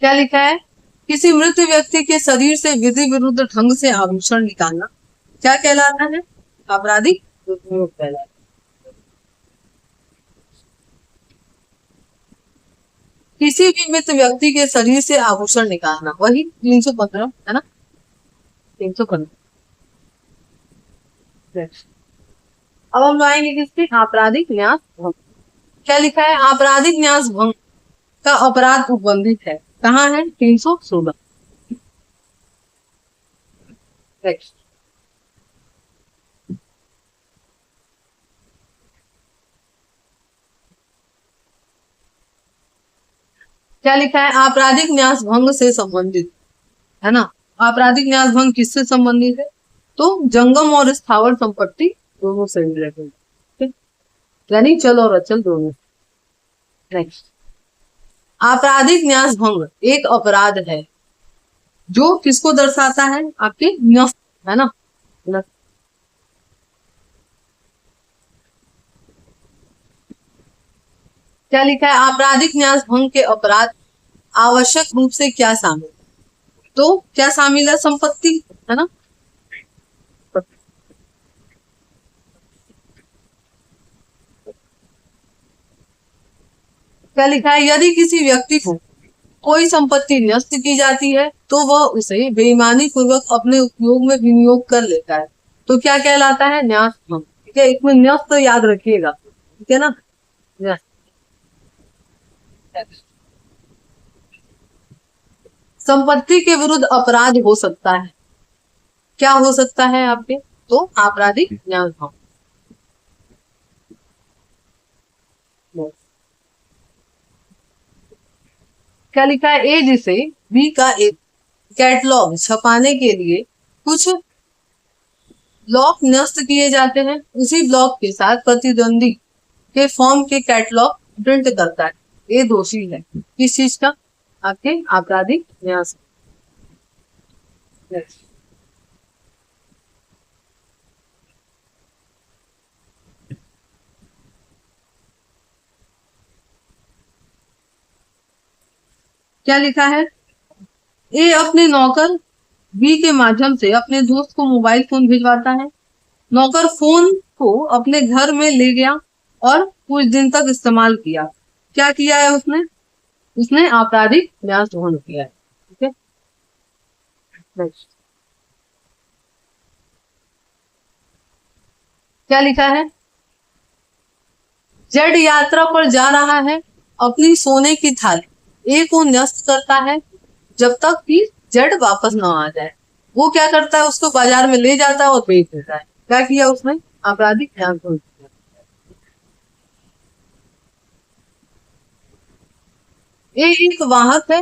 क्या लिखा है? किसी मृत व्यक्ति के शरीर से विधि विरुद्ध ढंग से आभूषण निकालना क्या कहलाता है? आपराधिक दुर्विनियोग कहलाता है। किसी भी मृत व्यक्ति के शरीर से आभूषण निकालना, वही 315, है ना, 315। अब हम आएंगे किसके? आपराधिक न्यास भंग। क्या लिखा है? आपराधिक न्यास भंग का अपराध उपबंधित है, कहाँ है? 316। नेक्स्ट क्या लिखा है? आपराधिक न्यास भंग से संबंधित, है ना। आपराधिक न्यास भंग किससे संबंधित है? तो जंगम और स्थावर संपत्ति दोनों से रिलेटेड, ठीक, यानी चल और अचल दोनों। नेक्स्ट आपराधिक न्यास भंग एक अपराध है जो किसको दर्शाता है, आपके न्यस्त, है ना। क्या लिखा है, आपराधिक न्यास भंग के अपराध आवश्यक रूप से क्या शामिल, तो क्या शामिल है, संपत्ति, है ना। क्या लिखा है, यदि किसी व्यक्ति को कोई संपत्ति न्यस्त की जाती है तो वह उसे बेईमानी पूर्वक अपने उपयोग में विनियोग कर लेता है, तो क्या कहलाता है, न्यास भंग। ठीक है, इसमें न्यस्त तो याद रखिएगा, ठीक है ना। न्यस्त। संपत्ति के विरुद्ध अपराध हो सकता है, क्या हो सकता है आपके, तो आपराधिक न्यास भंग। क्या लिखा है, ए जिसे बी का एक कैटलॉग छपाने के लिए कुछ ब्लॉक न्यस्त किए जाते हैं, उसी ब्लॉक के साथ प्रतिद्वंदी के फॉर्म के कैटलॉग प्रिंट करता है, ये दोषी है किस चीज का, आपके आपराधिक न्यास। क्या लिखा है, ए अपने नौकर बी के माध्यम से अपने दोस्त को मोबाइल फोन भिजवाता है, नौकर फोन को अपने घर में ले गया और कुछ दिन तक इस्तेमाल किया, क्या किया है उसने, उसने आपराधिक न्यास भंग किया है। ठीक है, नेक्स्ट। क्या लिखा है, जेड यात्रा पर जा रहा है, अपनी सोने की थाली ए को न्यस्त करता है जब तक कि जेड वापस ना आ जाए, वो क्या करता है, उसको बाजार में ले जाता है और बेच देता है, क्या किया उसने, आपराधिक न्यास भंग किया। ए एक वाहक है,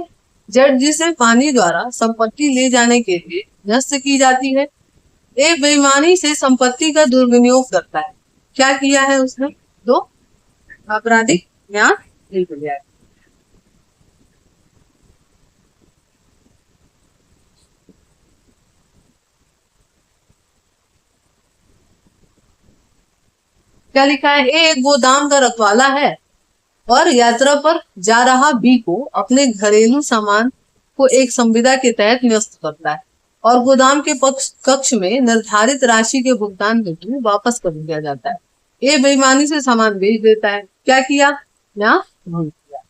जेड जिसे पानी द्वारा संपत्ति ले जाने के लिए न्यस्त की जाती है, ए बेईमानी से संपत्ति का दुर्विनियोग करता है, क्या किया है उसने, दो आपराधिक न्यास भंग किया है। क्या लिखा है, ए एक गोदाम का रखवाला है और यात्रा पर जा रहा बी को अपने घरेलू सामान को एक संविदा के तहत न्यस्त करता है और गोदाम के पक्ष कक्ष में निर्धारित राशि के भुगतान हेतु वापस कर दिया जाता है, ए बेईमानी से सामान बेच देता है, क्या किया, न्यास भंग किया।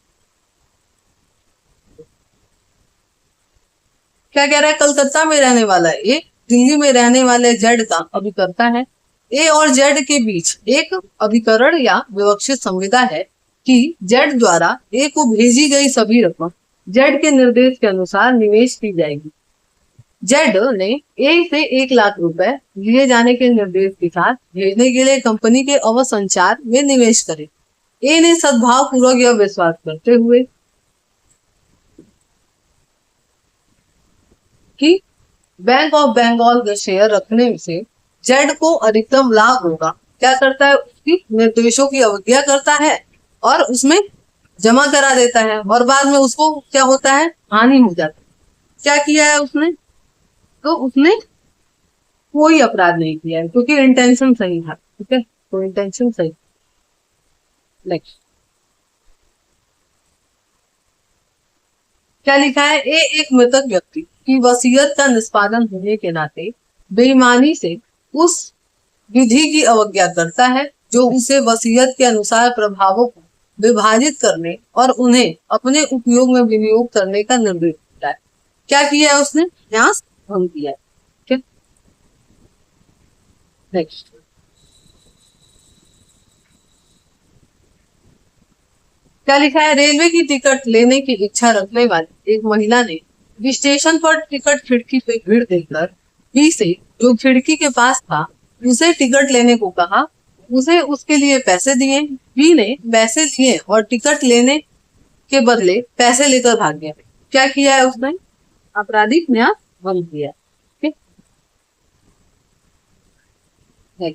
क्या कह रहा है, कलकत्ता में रहने वाला ए दिल्ली में रहने वाले जेड का अभिकर्ता है, ए और जेड के बीच एक अभिकरण या विवक्षित संविदा है कि जेड द्वारा ए को भेजी गई सभी रकम जेड के निर्देश के अनुसार निवेश की जाएगी, जेड ने ए से 1 लाख रुपए लिए जाने के निर्देश के साथ भेजने के लिए कंपनी के अवसंचार में निवेश करे, ए ने सद्भाव पूर्वक यह विश्वास करते हुए कि बैंक ऑफ बंगाल के शेयर रखने से जेड को अधिकतम लाभ होगा, क्या करता है, उसकी निर्देशों की अवज्ञा करता है और उसमें जमा करा देता है और बाद में उसको क्या होता है, हानि हो जाती है, क्या किया है उसने, तो उसने कोई अपराध नहीं किया है क्योंकि इंटेंशन सही था। ठीक है, तो इंटेंशन सही। नेक्स्ट। क्या लिखा है, ए एक मृतक व्यक्ति की वसीयत का निष्पादन होने के नाते बेईमानी से उस विधि की अवज्ञा करता है जो उसे वसीयत के अनुसार प्रभावों को विभाजित करने और उन्हें अपने उपयोग में विनियोग करने का निर्देश देता है, क्या किया है उसने, न्यास भंग किया है। ठीक है, नेक्स्ट। क्या लिखा है, रेलवे की टिकट लेने की इच्छा रखने वाली एक महिला ने स्टेशन पर टिकट खिड़की पे भीड़ देखकर बी से जो खिड़की के पास था उसे टिकट लेने को कहा, उसे उसके लिए पैसे दिए, बी ने पैसे लिए और टिकट लेने के बदले पैसे लेकर भाग गया, क्या किया है उसने, आपराधिक न्यास भंग किया। ठीक है,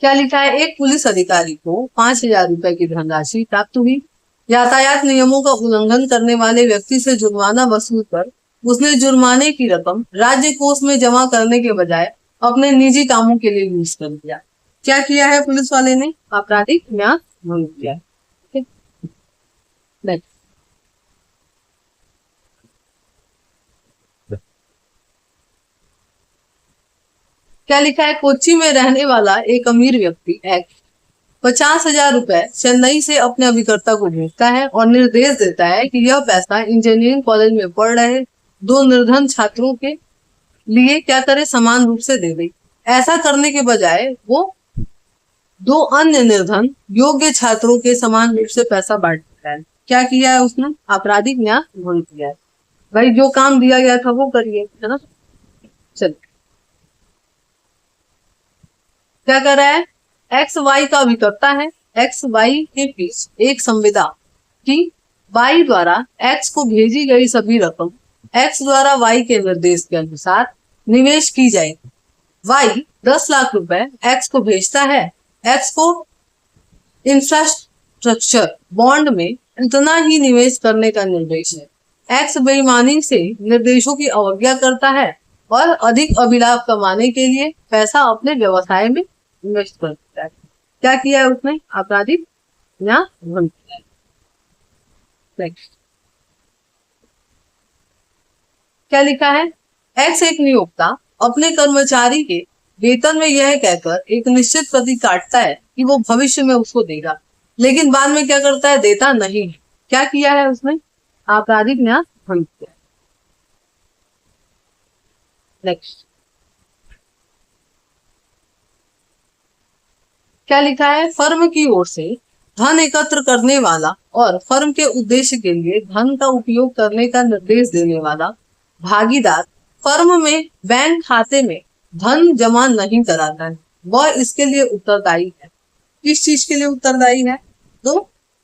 क्या लिखा है, एक पुलिस अधिकारी को 5,000 रुपए की धनराशि प्राप्त हुई। यातायात नियमों का उल्लंघन करने वाले व्यक्ति से जुर्माना वसूल कर उसने जुर्माने की रकम राज्य कोष में जमा करने के बजाय अपने निजी कामों के लिए यूज कर दिया। क्या किया है पुलिस वाले ने, आपराधिक न्याय भंग किया। ठीक है, next। क्या लिखा है, कोच्चि में रहने वाला एक अमीर व्यक्ति एक्स 50,000 रुपए चेन्नई से अपने अभिकर्ता को भेजता है और निर्देश देता है कि यह पैसा इंजीनियरिंग कॉलेज में पढ़ रहे दो निर्धन छात्रों के लिए क्या करे, समान रूप से दे दे। ऐसा करने के बजाय वो दो अन्य निर्धन योग्य छात्रों के समान रूप से पैसा बांट देता है। क्या किया है उसने, आपराधिक न्याय भंग किया है। भाई जो काम दिया गया था वो करिए, है ना। चलिए, क्या कर रहा है, एक्स वाई का अभिकर्ता है, एक्स वाई के बीच एक संविदा कि वाई द्वारा एक्स को भेजी गई सभी रकम एक्स द्वारा वाई के निर्देश के अनुसार निवेश की जाएगी। वाई 10 लाख रुपए एक्स को भेजता है, एक्स को इंफ्रास्ट्रक्चर बॉन्ड में इतना ही निवेश करने का निर्देश है। एक्स बेईमानी से निर्देशों की अवज्ञा करता है और अधिक अभिलाभ कमाने के लिए पैसा अपने व्यवसाय में इन्वेस्ट कर देता है। क्या किया है उसने, आपराधिक न्याय भंग किया है। नेक्स्ट, क्या लिखा है, एक्स एक नियोक्ता अपने कर्मचारी के वेतन में यह कहकर एक निश्चित प्रति काटता है कि वो भविष्य में उसको देगा, लेकिन बाद में क्या करता है, देता नहीं है। क्या किया है उसने, आपराधिक न्याय भंग किया है। नेक्स्ट, क्या लिखा है, फर्म की ओर से धन एकत्र करने वाला और फर्म के उद्देश्य के लिए धन का उपयोग करने का निर्देश देने वाला भागीदार फर्म में बैंक खाते में धन जमा नहीं कराता है, वह इसके लिए उत्तरदायी है। किस चीज के लिए उत्तरदायी है, तो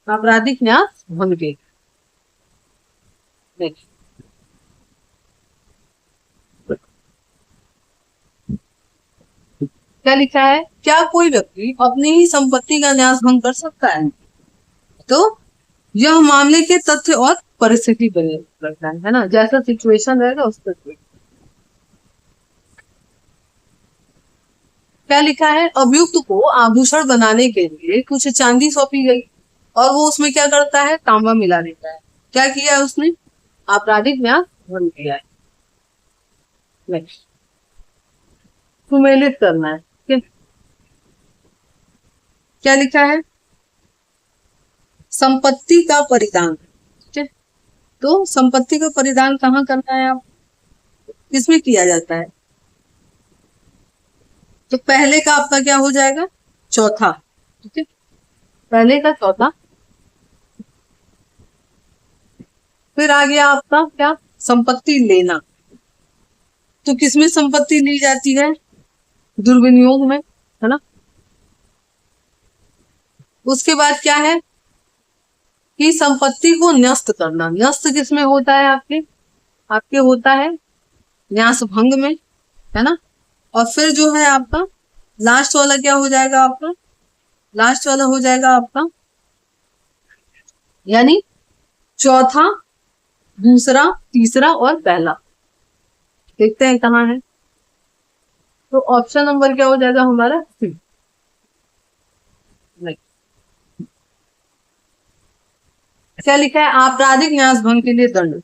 आपराधिक न्याय भंग के। क्या लिखा है, क्या कोई व्यक्ति अपनी ही संपत्ति का न्यास भंग कर सकता है, तो यह मामले के तथ्य और परिस्थिति पर निर्भर करता है ना, जैसा सिचुएशन रहेगा उस पर। क्या लिखा है, अभियुक्त को आभूषण बनाने के लिए कुछ चांदी सौंपी गई और वो उसमें क्या करता है, तांबा मिला देता है। क्या किया है उसने, आपराधिक न्याय भंग किया है। नेक्स्ट, सुमेलित करना है। क्या लिखा है, संपत्ति का परिदान। ठीक है, तो संपत्ति का परिदान कहाँ करना है, आप किसमें किया जाता है, तो पहले का आपका क्या हो जाएगा, चौथा। ठीक है, पहले का चौथा। फिर आ गया आपका क्या, संपत्ति लेना। तो किसमें संपत्ति ली जाती है, दुर्विनियोग में, है ना। उसके बाद क्या है कि संपत्ति को न्यस्त करना। न्यस्त किसमें होता है, आपके होता है न्यास भंग में, है ना। और फिर जो है आपका लास्ट वाला क्या हो जाएगा, आपका लास्ट वाला हो जाएगा आपका, यानी चौथा, दूसरा, तीसरा और पहला। देखते हैं कहाँ है, तो ऑप्शन नंबर क्या हो जाएगा हमारा, सी। क्या लिखा है, आपराधिक न्यास भंग के लिए दंड,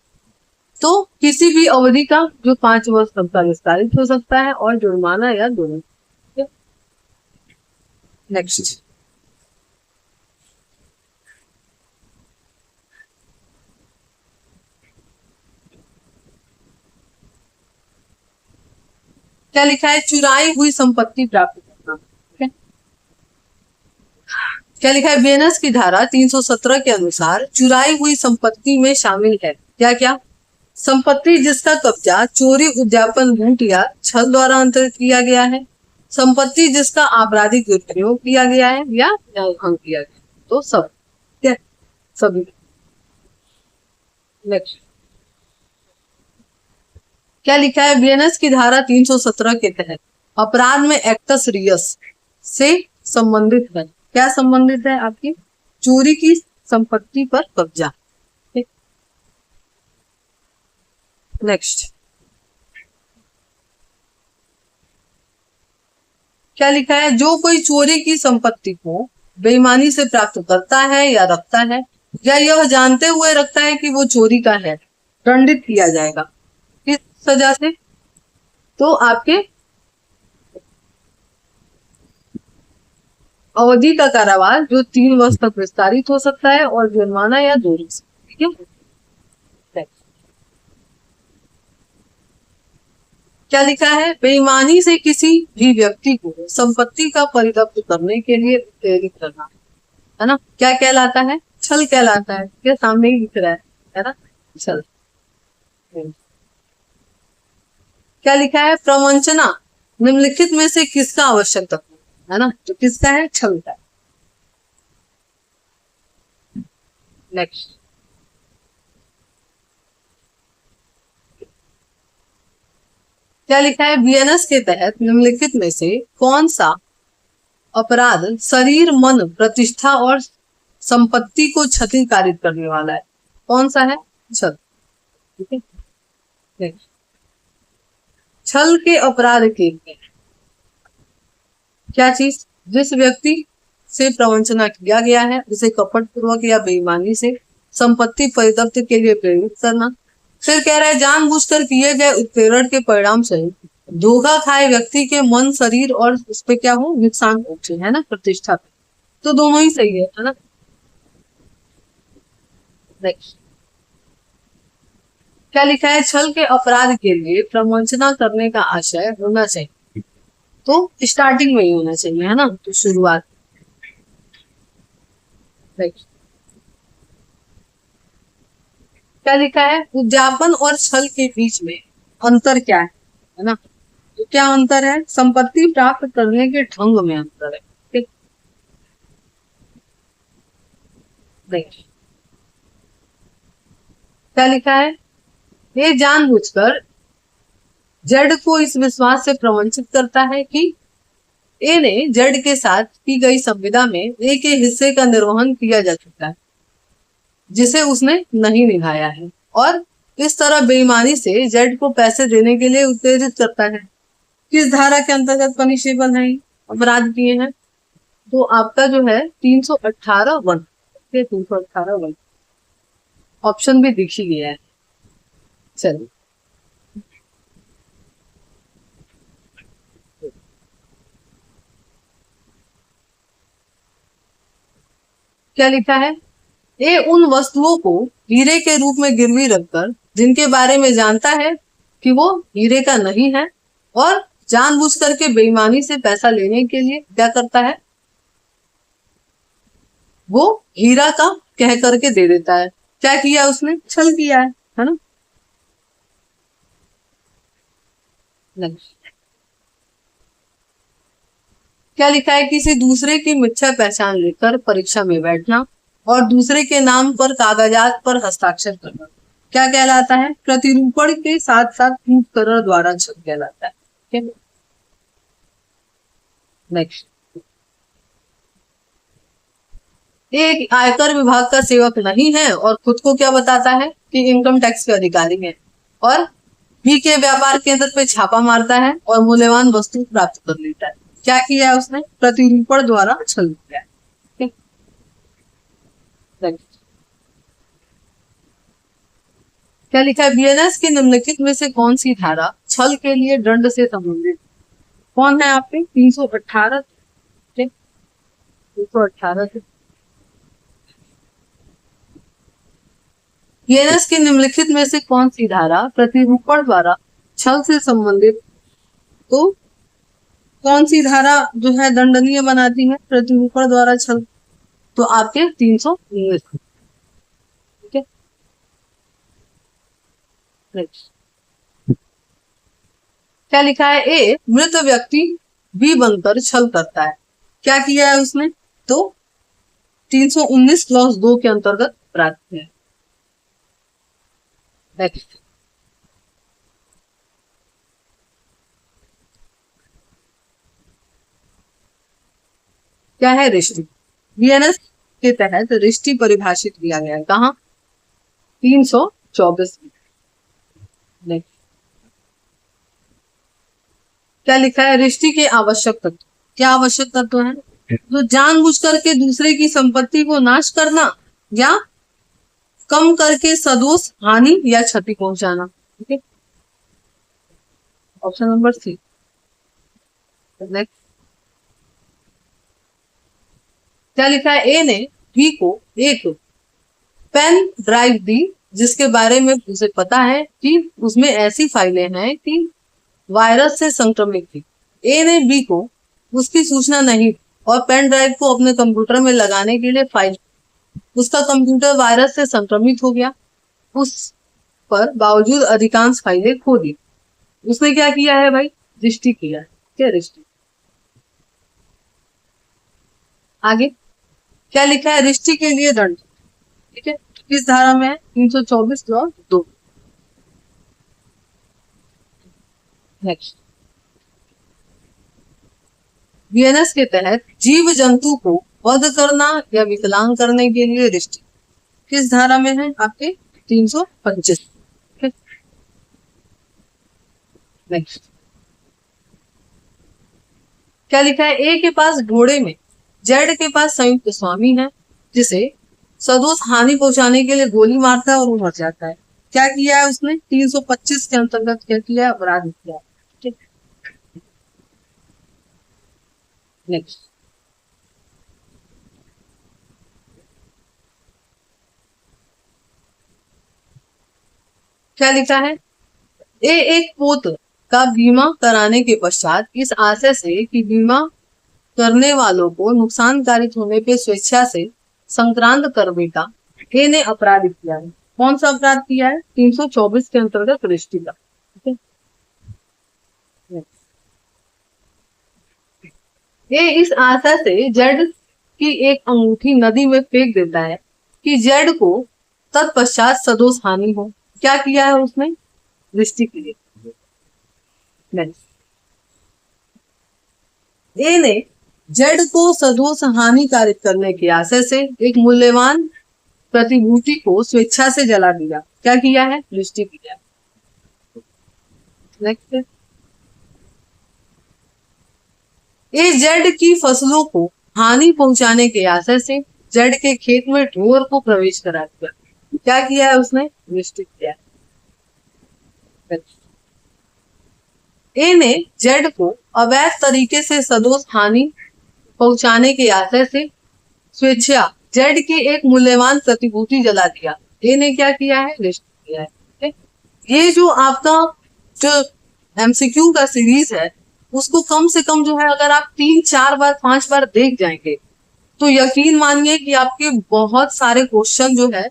तो किसी भी अवधि का जो 5 वर्ष तक का विस्तारित हो सकता है और जुर्माना या दोनों। नेक्स्ट, क्या लिखा है, चुराई हुई संपत्ति प्राप्त करना। क्या लिखा है, वेनस की धारा 317 के अनुसार चुराई हुई संपत्ति में शामिल है क्या क्या, संपत्ति जिसका कब्जा चोरी, उद्यापन, लूट या छल द्वारा अंतरित किया गया है, संपत्ति जिसका आपराधिक दुरुपयोग किया गया है या भंग किया गया, तो सब क्या, सभी। नेक्स्ट, क्या लिखा है, बीएनएस की धारा 317 के तहत अपराध में एक्टस रियस से संबंधित है। क्या संबंधित है? आपकी चोरी की संपत्ति पर कब्जा। नेक्स्ट क्या लिखा है? जो कोई चोरी की संपत्ति को बेईमानी से प्राप्त करता है या रखता है या यह जानते हुए रखता है कि वो चोरी का है, दंडित किया जाएगा। किस सजा से? तो आपके अवधि का कारावास जो 3 वर्ष तक विस्तारित हो सकता है और जुर्माना या दोहरी। ठीक है। क्या लिखा है? बेईमानी से किसी भी व्यक्ति को संपत्ति का परित्याग करने के लिए प्रेरित करना, है ना, क्या कहलाता है? छल कहलाता है। क्या सामने ही लिख रहा है ना, छल। क्या लिखा है? प्रवंचना निम्नलिखित में से किसका आवश्यक तत्व है ना, तो किसका है? छल का। नेक्स्ट क्या लिखा है? बीएनएस के तहत निम्नलिखित में से कौन सा अपराध शरीर, मन, प्रतिष्ठा और संपत्ति को क्षतिकारित करने वाला है? कौन सा है? छल। ठीक है। नेक्स्ट छल के अपराध के लिए क्या चीज? जिस व्यक्ति से प्रवंचना किया गया है उसे कपटपूर्वक या बेईमानी से संपत्ति परित्यक्त के लिए प्रेरित करना। फिर कह रहा है जानबूझकर किए गए उत्प्रेरण के परिणाम से धोखा खाए व्यक्ति के मन, शरीर और उस पे क्या हो? नुकसान पहुंचे, है ना, प्रतिष्ठा पे। तो दोनों ही सही है ना। नेक्स्ट क्या लिखा है? छल के अपराध के लिए प्रवंचना करने का आशय होना चाहिए, तो स्टार्टिंग में ही होना चाहिए, है ना, तो शुरुआत। नेक्स्ट क्या लिखा है? उद्यापन और छल के बीच में अंतर क्या है ना, तो क्या अंतर है? संपत्ति प्राप्त करने के ढंग में अंतर है। ठीक। नेक्स्ट क्या लिखा है? ये जानबूझकर जड़ को इस विश्वास से प्रवंचित करता है कि ए ने जड़ के साथ की गई संविदा में ए के हिस्से का निर्वहन किया जा चुका है जिसे उसने नहीं निभाया है, और इस तरह बेईमानी से जड़ को पैसे देने के लिए उत्तेजित करता है। किस धारा के अंतर्गत पनिशेबल है? अपराध किए हैं, तो आपका जो है 318(1). 318(1) ऑप्शन भी दिख ही गया है। चलिए क्या लिखा है? ये उन वस्तुओं को हीरे के रूप में गिरवी रखकर जिनके बारे में जानता है कि वो हीरे का नहीं है और जानबूझ करके बेईमानी से पैसा लेने के लिए क्या करता है? वो हीरा का कह करके दे देता है। क्या किया उसने? छल किया है ना। नेक्स्ट क्या लिखा है? किसी दूसरे की मिथ्या पहचान लेकर परीक्षा में बैठना और दूसरे के नाम पर कागजात पर हस्ताक्षर करना क्या कहलाता है? प्रतिरूपण के साथ साथ कूटकरण द्वारा छल कहलाता है। ठीक है। नेक्स्ट एक आयकर विभाग का सेवक नहीं है और खुद को क्या बताता है कि इनकम टैक्स के अधिकारी है, और भी के व्यापार केंद्र पे छापा मारता है और मूल्यवान वस्तु प्राप्त कर लेता है। क्या किया है उसने? प्रतिरूपण द्वारा छल किया है। ठीक। Next. क्या लिखा है? बीएनएस के निम्नलिखित में से कौन सी धारा छल के लिए दंड से संबंधित? कौन है आपके? 318। 318 बीएनएस के निम्नलिखित में से कौन सी धारा प्रतिरूपण द्वारा छल से संबंधित, तो कौन सी धारा जो है दंडनीय बनाती है प्रतिरूपण द्वारा छल? तो आपके 319। ठीक है। नेक्स्ट क्या लिखा है? ए मृत व्यक्ति बी बनकर छल करता है। क्या किया है उसने? तो 319 क्लॉज 2 के अंतर्गत अपराध है। नेक्स्ट क्या है? रिश्ती। बीएनएस के तहत रिश्ती परिभाषित किया गया है। कहाँ? 324 में। क्या लिखा है? रिश्ती के आवश्यक तत्व। क्या आवश्यक तत्व है? तो जानबूझ करके दूसरे की संपत्ति को नाश करना या कम करके सदोष हानि या क्षति पहुंचाना। ठीक है, ऑप्शन नंबर सी। नेक्स्ट, क्या लिखा है? ए ने बी को एक पेन ड्राइव दी जिसके बारे में उसे पता है कि उसमें ऐसी फाइलें हैं कि वायरस से संक्रमित थी। ए ने बी को उसकी सूचना नहीं और पेन ड्राइव को अपने कंप्यूटर में लगाने के लिए फाइल, उसका कंप्यूटर वायरस से संक्रमित हो गया, उस पर बावजूद अधिकांश फाइलें खो दी। उसने क्या किया है भाई? रिश्ती किया है। क्या? रिश्ती। आगे क्या लिखा है? रिश्ती के लिए दंड। ठीक है, किस धारा में है? 324(2). नेक्स्ट, बीएनएस के तहत जीव जंतु को वध करना या विकलांग करने के लिए रिश्ती किस धारा में है? आपके 325। नेक्स्ट, क्या लिखा है? ए के पास घोड़े में जेड के पास संयुक्त स्वामी है जिसे सदोष हानि पहुंचाने के लिए गोली मारता है और वो मर जाता है। क्या किया है उसने? 325 के अंतर्गत क्या किया है? अपराध किया है। ठीक, नेक्स्ट, क्या लिखा है? ए एक पोत का बीमा कराने के पश्चात इस आशय से कि बीमा करने वालों को नुकसान कारित होने पे स्वेच्छा से संक्रांत कर बेटा, ए ने अपराध किया है। कौन सा अपराध किया है? 324 के अंतर्गत रिश्ती का। ठीक है, ए इस आशा से जेड की एक अंगूठी नदी में फेंक देता है कि जेड को तत्पश्चात सदोष हानि हो। क्या किया है उसने? रिश्ती के लिए। ए ने जेड को सदोष हानि कारित करने के आशय से एक मूल्यवान प्रतिभूति को स्वेच्छा से जला दिया। क्या किया है? रिश्ती किया। नेक्स्ट, ए जेड की फसलों को हानि पहुंचाने के आशय से जेड के खेत में ढोर को प्रवेश करा दिया। क्या किया है उसने? रिश्ती किया। ए ने जेड को अवैध तरीके से सदोष हानि पहुंचाने के आशय से स्वेच्छा जेड की एक मूल्यवान प्रतिभूति जला दिया। ए ने क्या किया है? रिश्ती किया है। ये जो आपका जो एमसीक्यू का सीरीज है उसको कम से कम जो है अगर आप 3 4 बार 5 बार देख जाएंगे तो यकीन मानिए कि आपके बहुत सारे क्वेश्चन जो है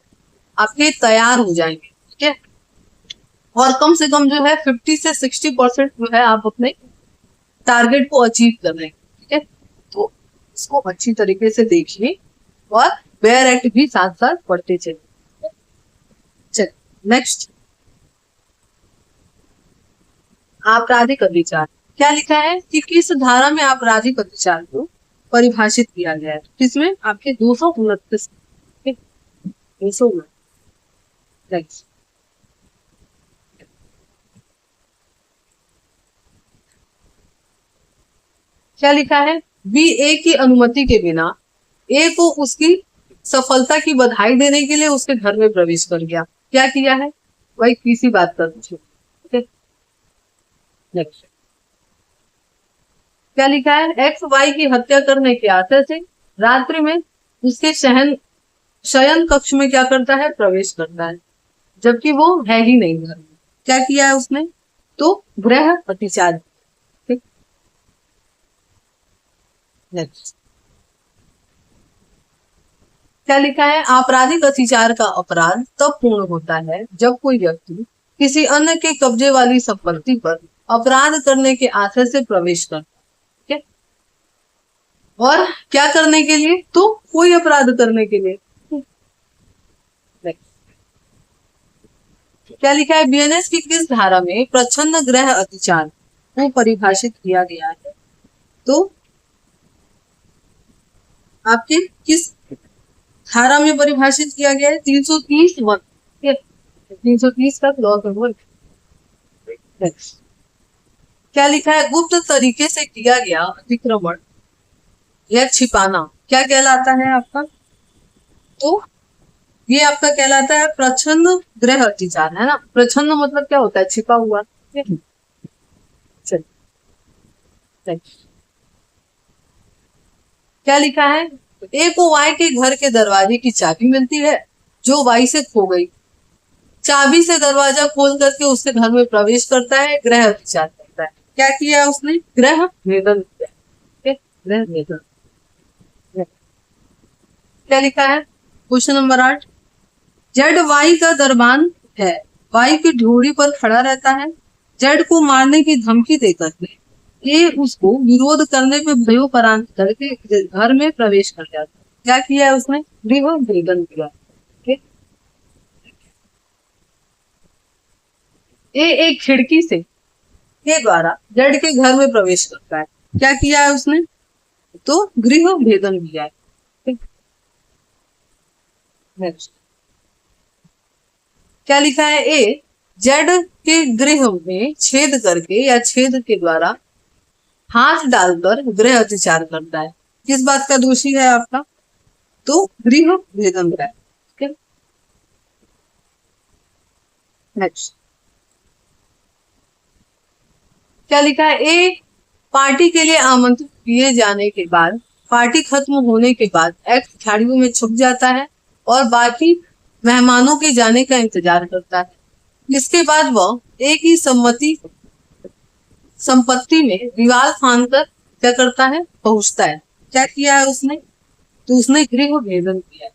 आपके तैयार हो जाएंगे। ठीक है, और कम से कम जो है 50 से 60% जो है आप अपने टारगेट को अचीव कर रहे हैं। ठीक है, तो इसको अच्छी तरीके से देखिए और बेयर एक्ट भी साथ साथ पढ़ते चलिए। चलिए नेक्स्ट, आपराधिक अत्याचार। क्या लिखा है कि किस धारा में आपराधिक अत्याचार को परिभाषित किया गया है? किसमें? आपके 229। 229। नेक्स्ट, क्या लिखा है? बी ए की अनुमति के बिना ए को उसकी सफलता की बधाई देने के लिए उसके घर में प्रवेश कर गया। क्या किया है? वही किसी बात का पूछो। नेक्स्ट, क्या लिखा है? एक्स वाई की हत्या करने के आशय से रात्रि में उसके शयन कक्ष में क्या करता है? प्रवेश करता है, जबकि वो है ही नहीं घर में। क्या किया है उसने? तो गृह अतिचार। नेक्स्ट, क्या लिखा है? आपराधिक अतिचार का अपराध तब पूर्ण होता है जब कोई व्यक्ति किसी अन्य के कब्जे वाली संपत्ति पर अपराध करने के आशय से प्रवेश करता है। ठीक है, और क्या करने के लिए? तो कोई अपराध करने के लिए। क्या लिखा है? बीएनएस की किस धारा में प्रच्छन्न गृह अतिचार को परिभाषित किया गया है? तो आपके किस धारा में परिभाषित किया गया है? 330(1). 330 का क्लॉज नंबर। क्या लिखा है? गुप्त तरीके से किया गया अतिक्रमण या छिपाना क्या कहलाता है आपका? तो ये आपका कहलाता है प्रच्छन्न गृह अतिचार, है ना। प्रच्छन्न मतलब क्या होता है? छिपा हुआ। चलिए क्या लिखा है? ए को वाई के घर के दरवाजे की चाबी मिलती है जो वाई से खो गई। चाबी से दरवाजा खोल करके उसके घर में प्रवेश करता है, गृह अतिचार करता है। क्या किया उसने? गृह भेदन किया। गृह भेदन। क्या लिखा है? Question number 8। जेड वाई का दरबान है, वाई की ढोड़ी पर खड़ा रहता है। जेड को मारने की धमकी देकर के ये उसको विरोध करने पे भयोपरांत करके घर में प्रवेश कर जाता है। क्या किया है उसने? गृह भेदन किया। ठीक? ए एक खिड़की से के द्वारा जेड के घर में प्रवेश करता है। क्या किया है उसने? तो गृह भेदन किया है। ठीक? नेक्स्ट क्या लिखा है? ए जेड के गृह में छेद करके या छेद के द्वारा हाथ डालकर गृह अतिचार करता है। किस बात का दोषी है आपका? तो गृह भेदन का है। नेक्स्ट क्या लिखा है? ए पार्टी के लिए आमंत्रित किए जाने के बाद पार्टी खत्म होने के बाद एक्स झाड़ियों में छुप जाता है और बाकी मेहमानों के जाने का इंतजार करता है। इसके बाद वह एक ही संपत्ति में दीवार फांदकर क्या करता है? पहुंचता है। क्या किया है उसने? तो उसने गृह भेदन किया है।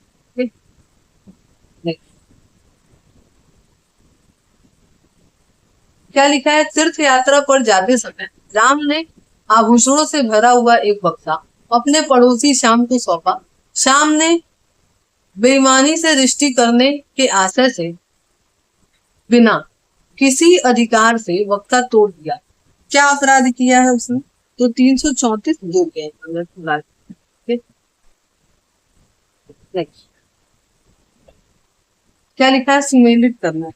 क्या लिखा है? तीर्थ यात्रा पर जाते समय राम ने आभूषणों से भरा हुआ एक बक्सा अपने पड़ोसी श्याम को सौंपा। श्याम ने बेईमानी से रिश्ती करने के आशय से बिना किसी अधिकार से बक्सा तोड़ दिया। क्या अपराध किया है उसने? तो 334(2) के अंदर। नेक्स्ट क्या लिखा है? सुमेलित करना।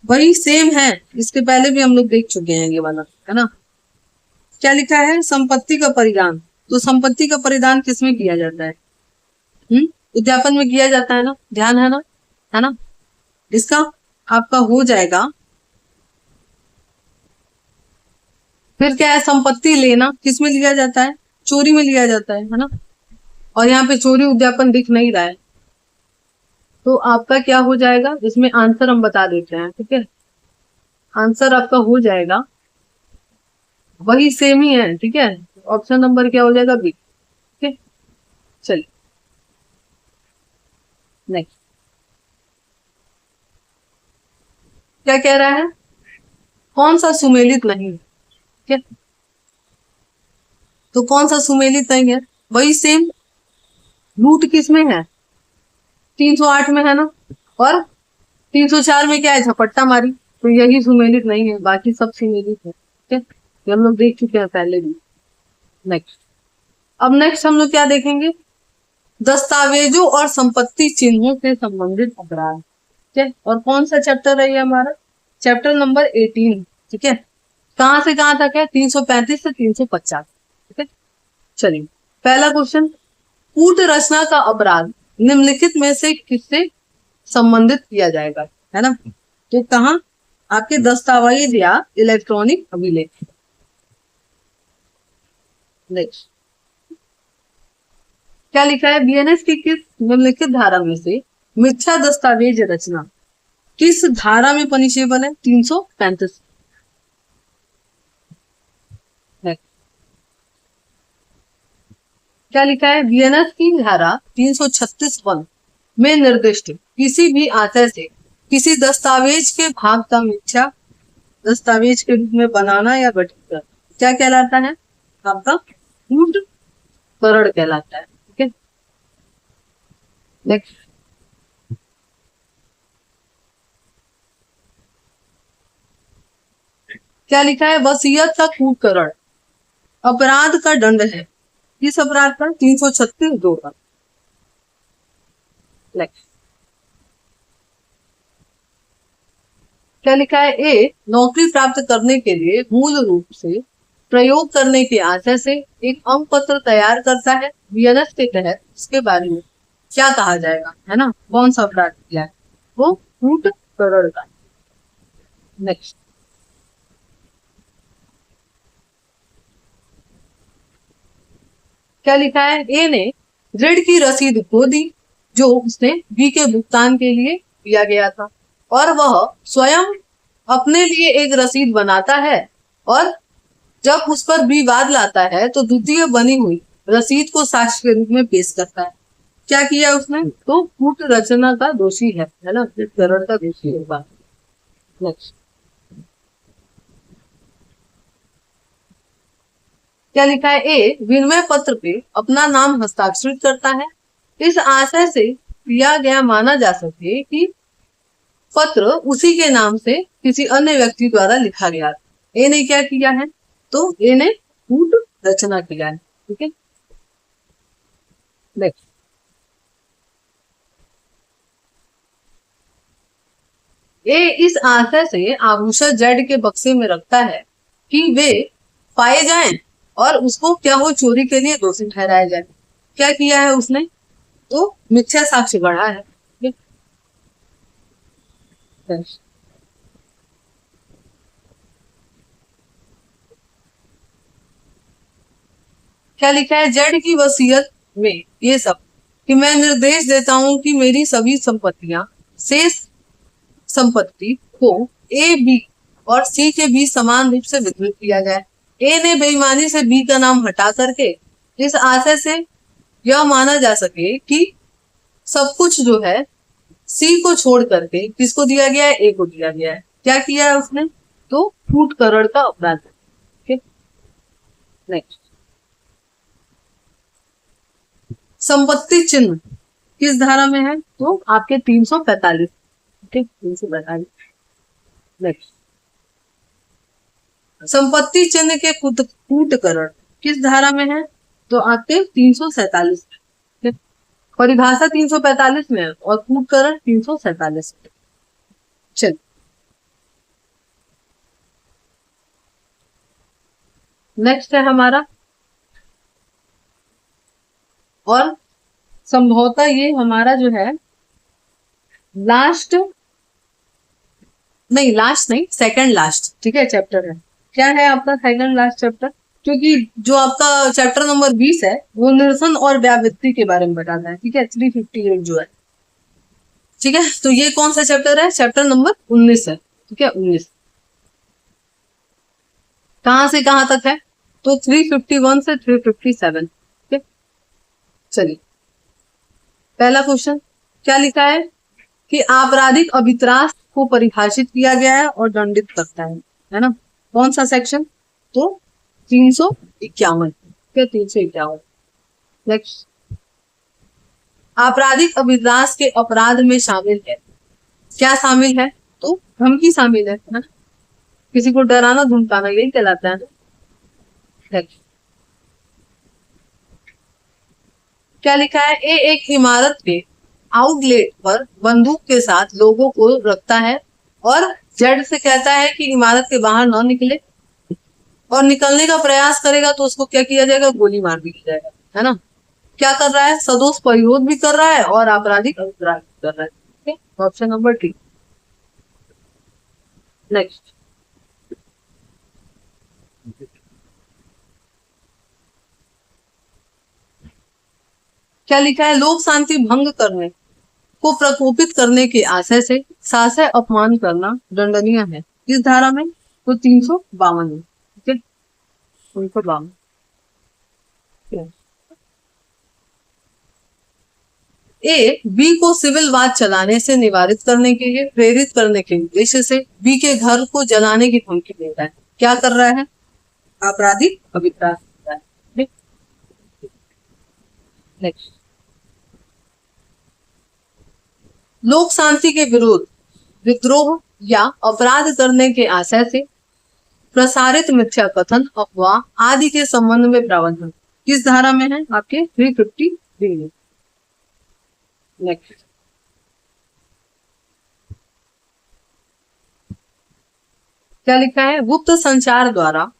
वही सेम है, इसके पहले भी हम लोग देख चुके हैं ये वाला, है ना। क्या लिखा है? संपत्ति का परिदान। तो संपत्ति का परिदान किसमें किया जाता है? उद्यापन में किया जाता है ना, ध्यान है ना, है ना। इसका आपका हो जाएगा। फिर क्या है? संपत्ति लेना किस में लिया जाता है? चोरी में लिया जाता है ना। और यहाँ पे चोरी उद्यापन दिख नहीं रहा है, तो आपका क्या हो जाएगा? इसमें आंसर हम बता देते हैं। ठीक है, आंसर आपका हो जाएगा वही सेम ही है। ठीक है, ऑप्शन नंबर क्या हो जाएगा? बी। ठीक है, चलिए नेक्स्ट क्या कह रहा है? कौन सा सुमेलित नहीं है? ठीक है, तो कौन सा सुमेलित नहीं है? वही सेम। रूट किस में है? 308 में है ना, और 304 में क्या है? झपट्टा मारी। तो यही सुमेलित नहीं है, बाकी सब सुमेलित है। ठीक है, ये हम लोग देख चुके हैं पहले भी। नेक्स्ट अब नेक्स्ट हम लोग क्या देखेंगे? दस्तावेजों और संपत्ति चिन्हों से संबंधित अपराध। ठीक है, और कौन सा चैप्टर है ये हमारा? Chapter number 18। ठीक है, कहां से कहां तक है? 335 से 350। ठीक है, चलिए पहला क्वेश्चन, कूट रचना का अपराध निम्नलिखित में से किससे संबंधित किया जाएगा, है ना। तो कहा? आपके दस्तावेज या इलेक्ट्रॉनिक अभिलेख। नेक्स्ट क्या लिखा है? बीएनएस की किस निम्नलिखित धारा में से मिथ्या दस्तावेज रचना किस धारा में पनिशेबल है? 335। क्या लिखा है? बीएनएस की धारा 336(1) में निर्दिष्ट किसी भी आशय से किसी दस्तावेज के भाग का मिथ्या दस्तावेज के रूप में बनाना या गठित करना क्या कहलाता है? आपका कूटकरण कहलाता है। ठीक है, नेक्स्ट क्या लिखा है? वसीयत का कूटकरण अपराध का दंड है। किस अपराध पर? 336(2) पर। नेक्स्ट क्या लिखा है? ए, नौकरी प्राप्त करने के लिए मूल रूप से प्रयोग करने के आशय से एक अंक पत्र तैयार करता है, बीएनएस के तहत उसके बारे में क्या कहा जाएगा, है ना? कौन सा अपराध किया है? वो कूट करण का। नेक्स्ट क्या लिखा है? ए ने ऋण की रसीद खो दी जो उसने बी के भुगतान के लिए दिया गया था, और वह स्वयं अपने लिए एक रसीद बनाता है, और जब उस पर बी वाद लाता है तो द्वितीय बनी हुई रसीद को साक्ष्य के रूप में पेश करता है। क्या किया उसने? तो कूट रचना का दोषी है ना? करण का दोषी होगा। नेक्स्ट क्या लिखा है? ए, विनिमय पत्र पे अपना नाम हस्ताक्षरित करता है, इस आशय से किया गया माना जा सके कि पत्र उसी के नाम से किसी अन्य व्यक्ति द्वारा लिखा गया। ए ने क्या किया है? तो ए ने कूट रचना किया है। ठीक है, नेक्स्ट ए इस आशय से आभूषण जेड के बक्से में रखता है कि वे पाए जाएं और उसको क्या हो, चोरी के लिए दोषी ठहराया जाए। क्या किया है उसने? तो मिथ्या साक्ष्य गढ़ा है। क्या लिखा है? जेड की वसीयत में ये सब कि मैं निर्देश देता हूं कि मेरी सभी संपत्तियां, शेष संपत्ति को ए, बी और सी के बीच समान रूप से वितरित किया जाए। ए ने बेईमानी से बी का नाम हटा करके इस आशय से यह माना जा सके कि सब कुछ जो है सी को छोड़ करके किसको दिया गया है? ए को दिया गया है। क्या किया है उसने? तो कूट करण का अपराध है। ठीक, नेक्स्ट संपत्ति चिन्ह किस धारा में है? तो आपके 345। ठीक, 345। नेक्स्ट संपत्ति चिन्ह के कूटकरण किस धारा में है? तो आपके 347। परिभाषा 345 में और कूटकरण 347। चल नेक्स्ट है हमारा, और संभवतः ये हमारा जो है लास्ट नहीं, सेकंड लास्ट, ठीक है, चैप्टर है। क्या है आपका सेकंड लास्ट चैप्टर? क्योंकि जो आपका चैप्टर नंबर 20 है वो निरसन और व्यावृत्ति के बारे में बताता है। ठीक है, 358 जो है। ठीक है, तो ये कौन सा चैप्टर है? चैप्टर नंबर 19 है। ठीक है, 19 कहां से कहां तक है? तो 351 से 357। ठीक है, चलिए पहला क्वेश्चन क्या लिखा है कि आपराधिक अभित्रास को परिभाषित किया गया है और दंडित करता है ना? कौन सा सेक्शन? तो 351। 351। नेक्स्ट आपराधिक अभित्रास के अपराध में शामिल है, क्या शामिल है? तो धमकी शामिल है ना? किसी को डराना धमकाना, यही कहलाता है ना? नेक्स्ट क्या लिखा है? ए एक इमारत के आउटलेट पर बंदूक के साथ लोगों को रखता है और जेड से कहता है कि इमारत के बाहर न निकले, और निकलने का प्रयास करेगा तो उसको क्या किया जाएगा? गोली मार दी जाएगा, है ना? क्या कर रहा है? सदोष परिरोध भी कर रहा है और आपराधिक अपराध भी कर रहा है। Option number D. नेक्स्ट क्या लिखा है? लोक शांति भंग करने को प्रकोपित करने के आशय से साशय अपमान करना दंडनीय है, किस धारा में? तो 352 में। ठीक है, 352। ए बी को सिविल वाद चलाने से निवारित करने के लिए प्रेरित करने के उद्देश्य से बी के घर को जलाने की धमकी देता है। क्या कर रहा है? आपराधिक अभिप्राय। नेक्स्ट लोक शांति के विरोध, विद्रोह या अपराध करने के आशय से प्रसारित मिथ्या कथन, अफवाह आदि के संबंध में प्रावधान। किस धारा में है? आपके 353 में। नेक्स्ट, क्या लिखा है? गुप्त संचार द्वारा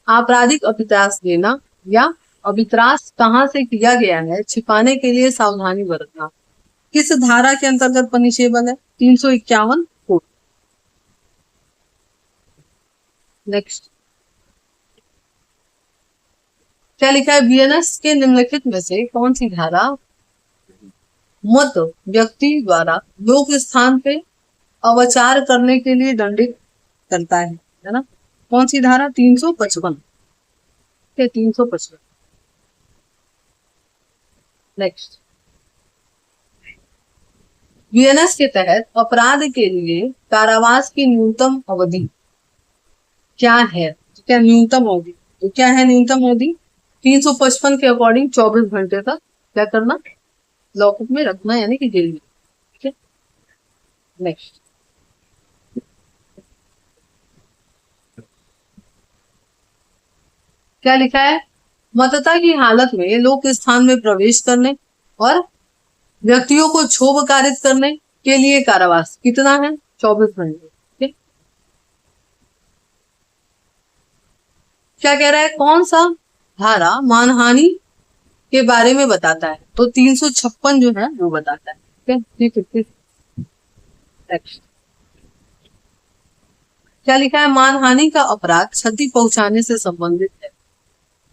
आपराधिक अभित्रास देना या अभित्रास कहाँ से किया गया है छिपाने के लिए सावधानी बरतना किस धारा के अंतर्गत निषेधन है? 351 को। नेक्स्ट, क्या लिखा है? बीएनएस के निम्नलिखित में से कौन सी धारा मत व्यक्ति द्वारा लोक स्थान पे अवचार करने के लिए दंडित करता है ना? कौन सी धारा? 355। 355। नेक्स्ट, बीएनएस के तहत अपराध के लिए कारावास की न्यूनतम अवधि क्या है? क्या न्यूनतम अवधि? तो क्या है न्यूनतम अवधि? 355 के अकॉर्डिंग 24 घंटे तक क्या करना? लॉकअप में रखना, यानी कि जेल में। ठीक है। नेक्स्ट, क्या लिखा है? मतता की हालत में लोक स्थान में प्रवेश करने और व्यक्तियों को क्षोभ कारित करने के लिए कारावास कितना है? 24 घंटे। ठीक। क्या कह रहा है? कौन सा धारा मानहानि के बारे में बताता है? तो 356 जो है वो बताता है। ठीक है। नेक्स्ट, क्या लिखा है? मानहानि का अपराध क्षति पहुंचाने से संबंधित है।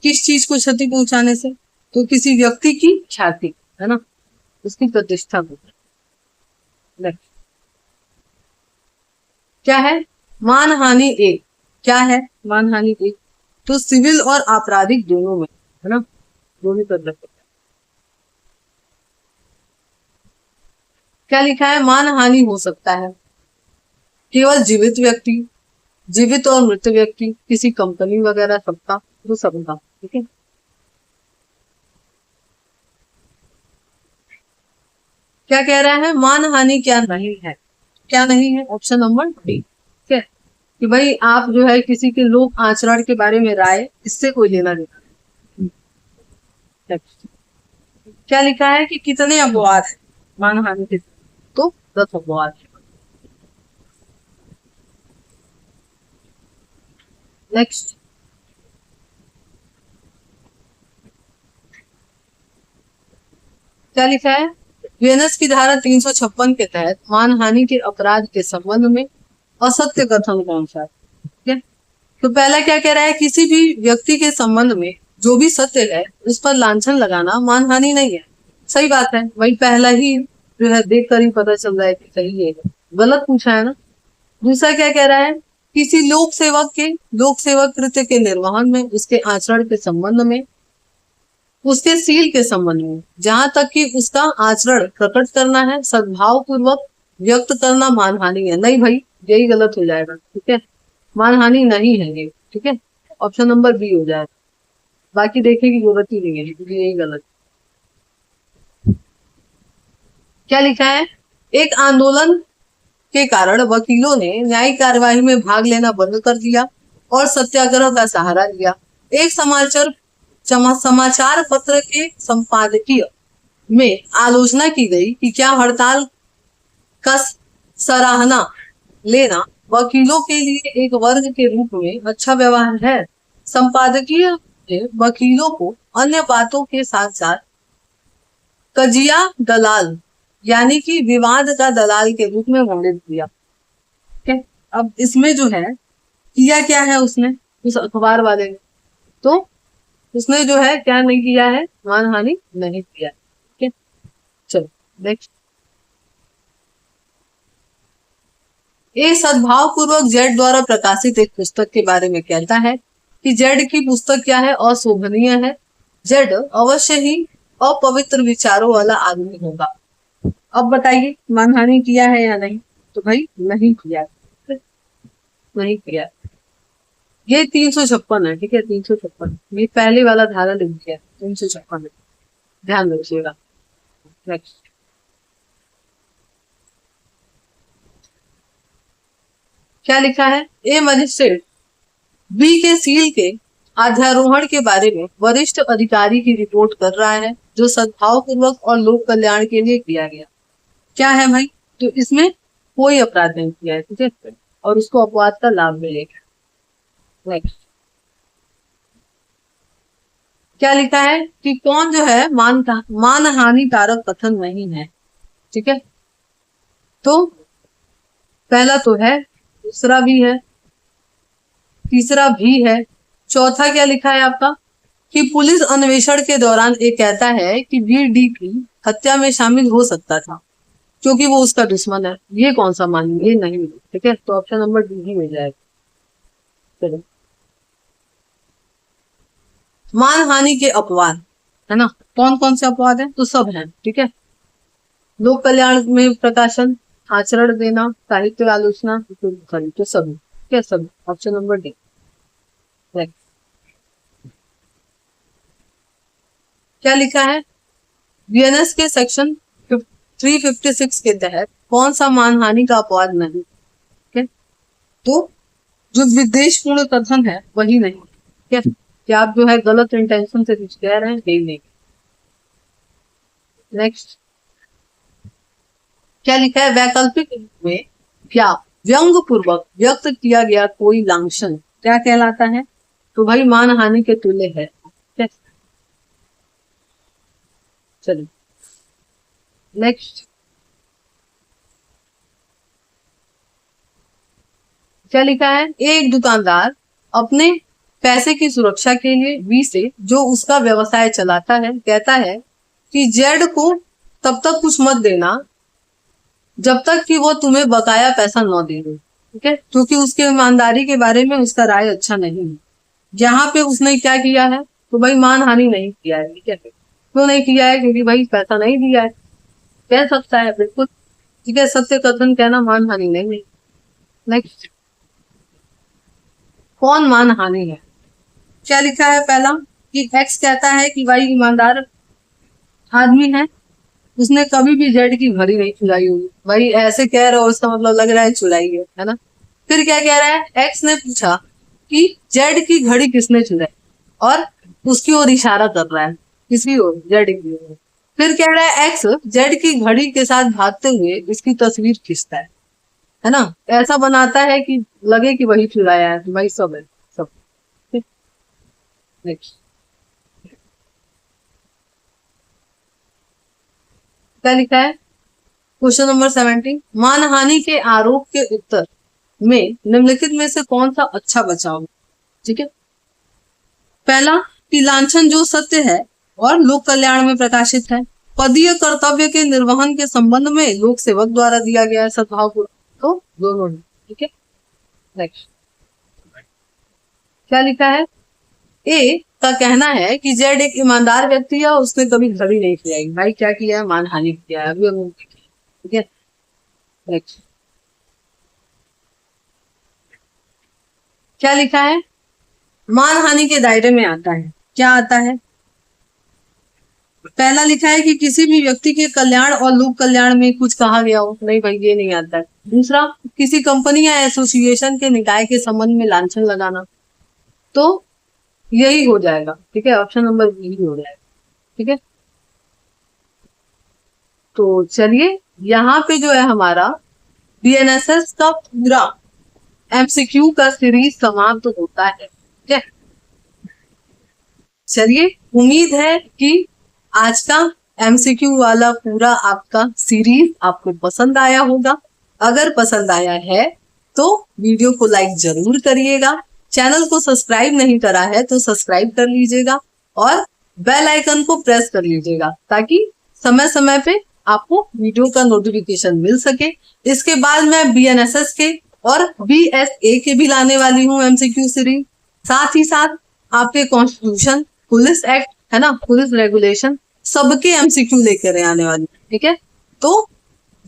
किस चीज को क्षति पहुंचाने से? तो किसी व्यक्ति की ख्याति, है ना, उसकी प्रतिष्ठा को। नेक्स्ट, क्या है? मानहानि एक। क्या है मानहानि एक? तो सिविल और आपराधिक दोनों में, है ना, दोनों कर रखते। क्या लिखा है? मानहानि हो सकता है केवल जीवित व्यक्ति, जीवित और मृत व्यक्ति, किसी कंपनी वगैरह, सबका, तो सबका। ठीक है। क्या कह रहा है? मानहानि क्या नहीं है? क्या नहीं है? Option number D. ठीक है, कि भाई आप जो है किसी के लोक आचरण के बारे में राय, इससे कोई लेना देना। क्या लिखा है? कि कितने अपवाद है मानहानि के? तो 10 अपवाद। नेक्स्ट, क्या लिखा है? वीएनएस की धारा 356 के तहत मानहानि के अपराध के संबंध में असत्य कथन कौन सा है? ठीक है, तो पहला क्या कह रहा है? किसी भी व्यक्ति के संबंध में जो भी सत्य है उस पर लांछन लगाना मानहानि नहीं है। सही बात है, वही पहला ही जो है देख कर ही पता चल रहा है कि सही है, गलत पूछा है ना। दूसरा क्या कह रहा है? किसी लोक सेवक के लोक सेवक कृत्य के निर्वहन में, उसके आचरण के संबंध में, उसके सील के संबंध में, जहां तक कि उसका आचरण प्रकट करना है, सद्भाव पूर्वक व्यक्त करना मानहानि है। नहीं भाई, यही गलत हो जाएगा। ठीक है, मानहानि नहीं है ये। ठीक है, ऑप्शन नंबर बी हो जाएगा, बाकी देखने की जरूरत ही नहीं है, क्योंकि यही गलत। क्या लिखा है? एक आंदोलन के कारण वकीलों ने न्यायिक कार्यवाही में भाग लेना बंद कर दिया और सत्याग्रह का सहारा लिया। एक समाचार पत्र के संपादकीय में आलोचना की गई कि क्या हड़ताल का सराहना लेना वकीलों के लिए एक वर्ग के रूप में अच्छा व्यवहार है? संपादकीय ने वकीलों को अन्य बातों के साथ साथ कजिया दलाल, यानी कि विवाद का दलाल के रूप में वर्णित किया। ठीक है, अब इसमें जो है किया क्या है उसने, उस अखबार वाले ने? तो उसने जो है क्या नहीं किया है? मानहानि नहीं किया। ठीक है, चलो नेक्स्ट। ये सद्भाव पूर्वक जेड द्वारा प्रकाशित एक पुस्तक के बारे में कहता है कि जेड की पुस्तक क्या है? अशोभनीय है। जेड अवश्य ही अपवित्र विचारों वाला आदमी होगा। अब बताइए मानहानि किया है या नहीं? तो भाई नहीं किया, नहीं किया। ये 356 है। ठीक है, 356 ये पहले वाला धारा लिख दिया, 356 है, ध्यान रखिएगा। नेक्स्ट, क्या लिखा है? ए मजिस्ट्रेट बी के सील के अध्यारोहण के बारे में वरिष्ठ अधिकारी की रिपोर्ट कर रहा है जो सद्भाव पूर्वक और लोक कल्याण के लिए किया गया। क्या है भाई? तो इसमें कोई अपराध नहीं किया है, ठीक है, और उसको अपवाद का लाभ मिलेगा। नेक्स्ट क्या लिखा है कि कौन जो है मानहानिकारक कथन नहीं है, ठीक है। तो पहला तो है, दूसरा भी है, तीसरा भी है, चौथा क्या लिखा है आपका कि पुलिस अन्वेषण के दौरान ये कहता है कि वीर डी की हत्या में शामिल हो सकता था क्योंकि वो उसका दुश्मन है। ये कौन सा मानेंगे? नहीं, ठीक है, तो ऑप्शन नंबर डी ही मिल जाएगा। चलो, मानहानि के अपवाद है ना, कौन कौन से अपवाद है? तो सब हैं, ठीक है। लोक कल्याण में प्रकाशन, आचरण देना, साहित्य आलोचना, तो सभी, ठीक है, सभी, ऑप्शन नंबर डी। क्या लिखा है? बीएनएस के सेक्शन 356 के तहत कौन सा मानहानि का अपवाद नहीं, ठीक है। तो जो विद्वेषपूर्ण कथन है वही नहीं, ठीक है, कि आप जो है गलत इंटेंशन से कुछ कह रहे हैं, यही नहीं। नेक्स्ट क्या लिखा है? वैकल्पिक रूप में क्या व्यंग पूर्वक व्यक्त किया गया कोई लांछन क्या कहलाता है? तो भाई मानहानि के तुल्य है। चलिए नेक्स्ट क्या लिखा है? एक दुकानदार अपने पैसे की सुरक्षा के लिए बी से जो उसका व्यवसाय चलाता है कहता है कि जेड को तब तक कुछ मत देना जब तक कि वो तुम्हें बकाया पैसा न दे दे, ठीक है, क्योंकि उसके ईमानदारी के बारे में उसका राय अच्छा नहीं है। यहाँ पे उसने क्या किया है? तो भाई मानहानि नहीं किया है, ठीक है। क्यों नहीं किया है? क्योंकि भाई पैसा नहीं दिया है, कह सकता है, बिल्कुल, ठीक है, सत्य कथन कहना मानहानि नहीं। नेक्स्ट कौन मानहानि है? क्या लिखा है? पहला कि एक्स कहता है कि भाई ईमानदार आदमी है, उसने कभी भी जेड की घड़ी नहीं चुराई होगी। भाई ऐसे कह रहे हो, उसका मतलब लग रहा है चुराई है ना। फिर क्या कह रहा है? एक्स ने पूछा कि जेड की घड़ी किसने चुराई और उसकी ओर इशारा कर रहा है, किसकी ओर? जेड की ओर। फिर कह रहा है एक्स जेड की घड़ी के साथ भागते हुए इसकी तस्वीर खींचता है ना, ऐसा बनाता है कि लगे कि वही चुराया है, वही सब है, सब। नेक्स्ट क्या लिखा है? क्वेश्चन नंबर 17, मानहानि के आरोप के उत्तर में निम्नलिखित में से कौन सा अच्छा बचाव? ठीक है, पहला कि लांछन जो सत्य है और लोक कल्याण में प्रकाशित है, पदीय कर्तव्य के निर्वहन के संबंध में लोक सेवक द्वारा दिया गया है सद्भाव पूर्वक, तो दोनों, ठीक है। नेक्स्ट क्या लिखा है? ए का कहना है कि जेड एक ईमानदार व्यक्ति है, उसने कभी घड़ी नहीं खिलाई। भाई क्या किया है? मानहानि किया है, अभी, ठीक है। नेक्स्ट क्या लिखा है? मानहानि के दायरे में आता है, क्या आता है? पहला लिखा है कि किसी भी व्यक्ति के कल्याण और लोक कल्याण में कुछ कहा गया हो, नहीं भाई ये नहीं आता है। दूसरा, किसी कंपनी या एसोसिएशन के निकाय के संबंध में लांछन लगाना, तो यही हो जाएगा, ठीक है, ऑप्शन नंबर बी हो जाएगा, ठीक है। तो चलिए यहाँ पे जो है हमारा बीएनएसएस का पूरा एमसीक्यू का सीरीज समाप्त होता है, ठीक है। चलिए उम्मीद है कि आज का एमसीक्यू वाला पूरा आपका सीरीज आपको पसंद आया होगा। अगर पसंद आया है तो वीडियो को लाइक जरूर करिएगा, चैनल को सब्सक्राइब नहीं करा है तो सब्सक्राइब कर लीजिएगा और बेल आइकन को प्रेस कर लीजिएगा ताकि समय समय पे आपको वीडियो का नोटिफिकेशन मिल सके। इसके बाद मैं बीएनएसएस के और बीएसए के भी लाने वाली हूँ एमसीक्यू सीरीज, साथ ही साथ आपके कॉन्स्टिट्यूशन, पुलिस एक्ट है ना, पुलिस रेगुलेशन, सबके एमसीक्यू लेकर आने वाली, ठीक है। तो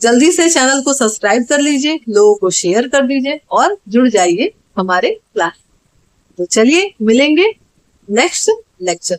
जल्दी से चैनल को सब्सक्राइब कर लीजिए, लोगों को शेयर कर दीजिए और जुड़ जाइए हमारे क्लास। तो चलिए मिलेंगे नेक्स्ट लेक्चर।